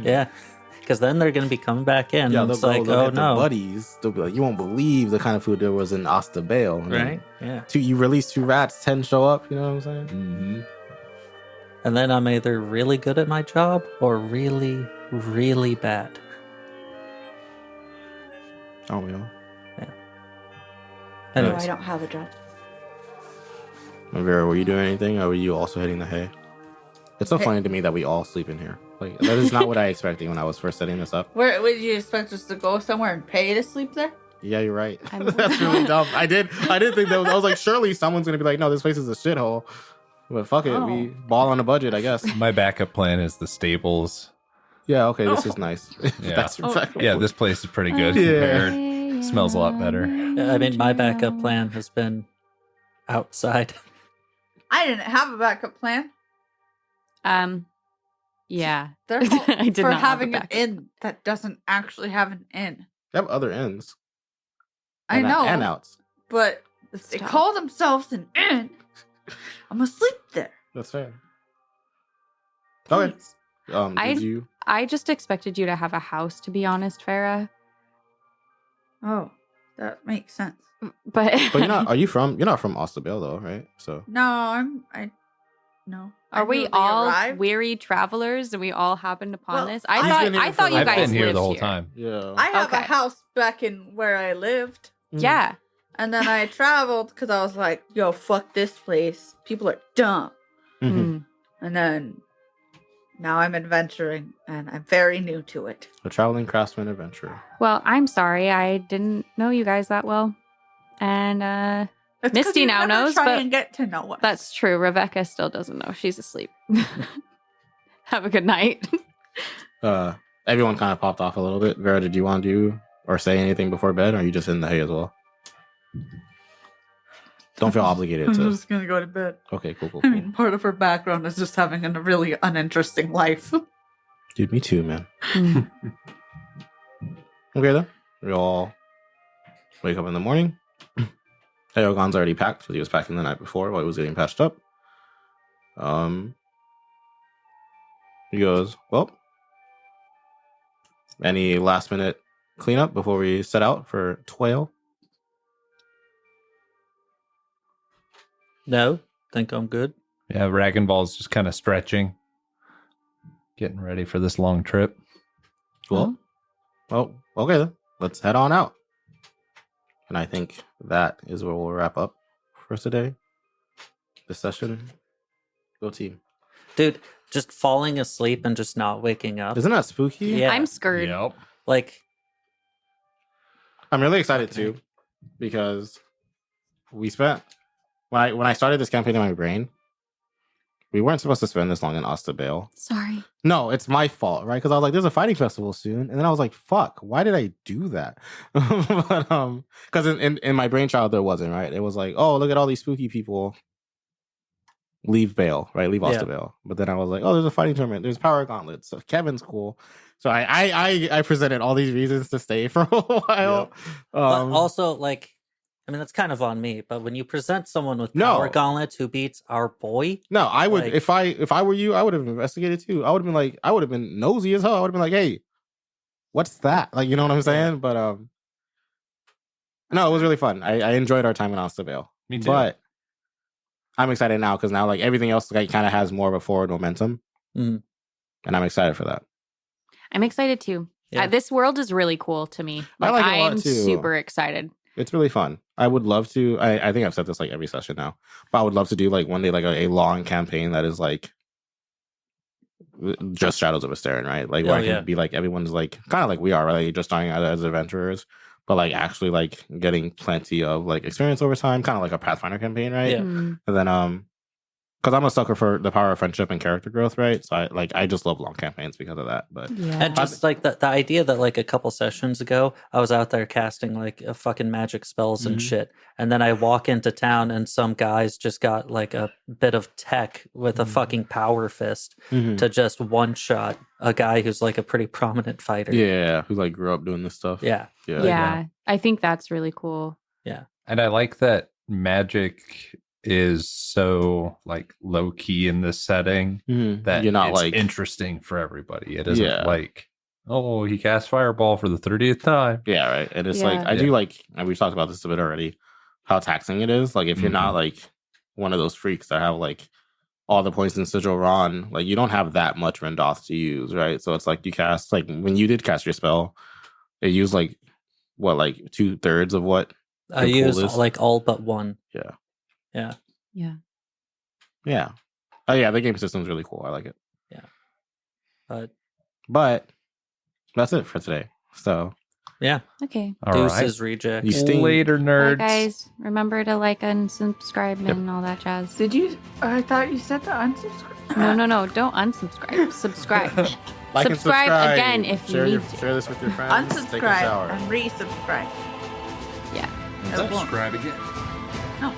Yeah. Because then they're going to be coming back in. Yeah, and they'll it's go, like, they'll oh get their no. buddies. They'll be like, you won't believe the kind of food there was in Ostabale. And then Right? Yeah. you release 2 rats, 10 show up. You know what I'm saying? Mm-hmm. And then I'm either really good at my job or really, really bad. Oh, we know. No, Anyways, I don't have a job. Vera, were you doing anything, or were you also hitting the hay? It's so Hey. funny to me that we all sleep in here. Like that is not what I expected when I was first setting this up. Where would you expect us to go somewhere and pay to sleep there? Yeah, you're right. I'm- That's really dumb. I did think that. I was like, surely someone's gonna be like, no, this place is a shithole. But fuck it, we ball on a budget, I guess. My backup plan is the stables. Yeah, okay, this is nice. Yeah. That's Oh. Yeah, this place is pretty good Yeah. compared. Smells a lot better. I mean, my backup plan has been outside. I didn't have a backup plan. Yeah. Therefore, I did for not have a having an backup. inn that doesn't actually have an inn. They have other ends. I know, And outs. but they Stop. call themselves an inn. I'm gonna sleep there. That's fair. Okay. Please. Did you? I just expected you to have a house, to be honest, Farah. Oh, that makes sense. But But you're not. You're not from Ostervale though, right? So No, no. I are we knew they all arrived. weary travelers and we all happened upon Well, this? I've I been here thought for you like- guys I've been here lived the whole here. time. yeah. I have a Okay. house back in where I lived. Yeah. And then I traveled because I was like, yo, fuck this place. People are dumb. Mhm. Mm. And then now I'm adventuring and I'm very new to it. A traveling craftsman adventurer. Well, I'm sorry. I didn't know you guys that well. And It's 'cause Misty you now never knows, try but and get to know us. that's true. Rebecca still doesn't know. She's asleep. Have a good night. Everyone kind of popped off a little bit. Vera, did you want to do or say anything before bed, or are you just in the hay as well? Don't feel obligated I'm to. just gonna go to bed. Okay, cool. I mean, part of her background is just having a really uninteresting life. Dude, me too, man. Mm. Okay, then. We all wake up in the morning. Eoghan's already packed because he was packing the night before while he was getting patched up. He goes, well, any last minute cleanup before we set out for Tuaille? No, think I'm good. Yeah, Rag and Ball's just kind of stretching, getting ready for this long trip. Well, okay then. Let's head on out. And I think that is where we'll wrap up for today. This session. Go team. Dude, just falling asleep and just not waking up. Isn't that spooky? Yeah. I'm scared. Yep. Like, I'm really excited too, because we spent when I started this campaign in my brain, we weren't supposed to spend this long in Ostervale. Sorry. No, it's my fault, right? Because I was like, "There's a fighting festival soon," and then I was like, "Fuck, why did I do that?" But because in my brainchild there wasn't, right? It was like, "Oh, look at all these spooky people. Leave Bale, right? Leave Yeah. Ostervale." But then I was like, "Oh, there's a fighting tournament. There's power gauntlets. So Kevin's cool." So I presented all these reasons to stay for a while. but also, like, I mean, that's kind of on me. But when you present someone with No. power gauntlets who beats our boy, No, I would like- if I were you, I would have investigated too. I would have been nosy as hell. I would have been like, "Hey, what's that?" Like, you know what I'm saying? But no, it was really fun. I enjoyed our time in Ostervale. Me too. But I'm excited now because now like everything else like kind of has more of a forward momentum, Mhm. and I'm excited for that. I'm excited too. Yeah. This world is really cool to me. I like it a lot, I'm too. super excited. It's really fun. I would love to. I think I've said this like every session now, but I would love to do like one day like a long campaign that is like just Shadows of Esteren, right? Like where Oh, I can yeah. be like everyone's like kind of like we are, right? Like, just starting out as adventurers, but like actually like getting plenty of like experience over time, kind of like a Pathfinder campaign, right? Yeah. Mm. And then because I'm a sucker for the power of friendship and character growth, right? So I just love long campaigns because of that. But Yeah. and just like the idea that like a couple sessions ago, I was out there casting like a fucking magic spells and Mhm. shit, and then I walk into town and some guys just got like a bit of tech with a Mhm. fucking power fist Mhm. to just one shot a guy who's like a pretty prominent fighter. yeah, who like grew up doing this stuff? Yeah. yeah. I think that's really cool. And I like that magic is so like low key in this setting Mhm. that you're not it's like interesting for everybody. It isn't Yeah. like, oh, he cast fireball for the 30th time. Yeah, right. And it's like Yeah. I do like, and we've talked about this a bit already, how taxing it is. Like if you're not like one of those freaks that have like all the points in Sigil Ron, like you don't have that much Rendoth to use, right? So it's like you cast like when you did cast your spell, it used like what, like 2/3 of what? I The use coolest. like all but one. Yeah. Yeah. Yeah. Yeah. Oh yeah, the game system's really cool. I like it. But That's it for today. So yeah, Okay. All right. deuces reject. You stink. Later, Bye, nerds. guys. Remember to like and subscribe and all that jazz. Did you? I thought you said to unsubscribe. No. Don't unsubscribe. Subscribe. like and Subscribe again if you share need to. Share this with your friends. Take a Unsubscribe shower. and resubscribe. Yeah. It won't. Subscribe again. No.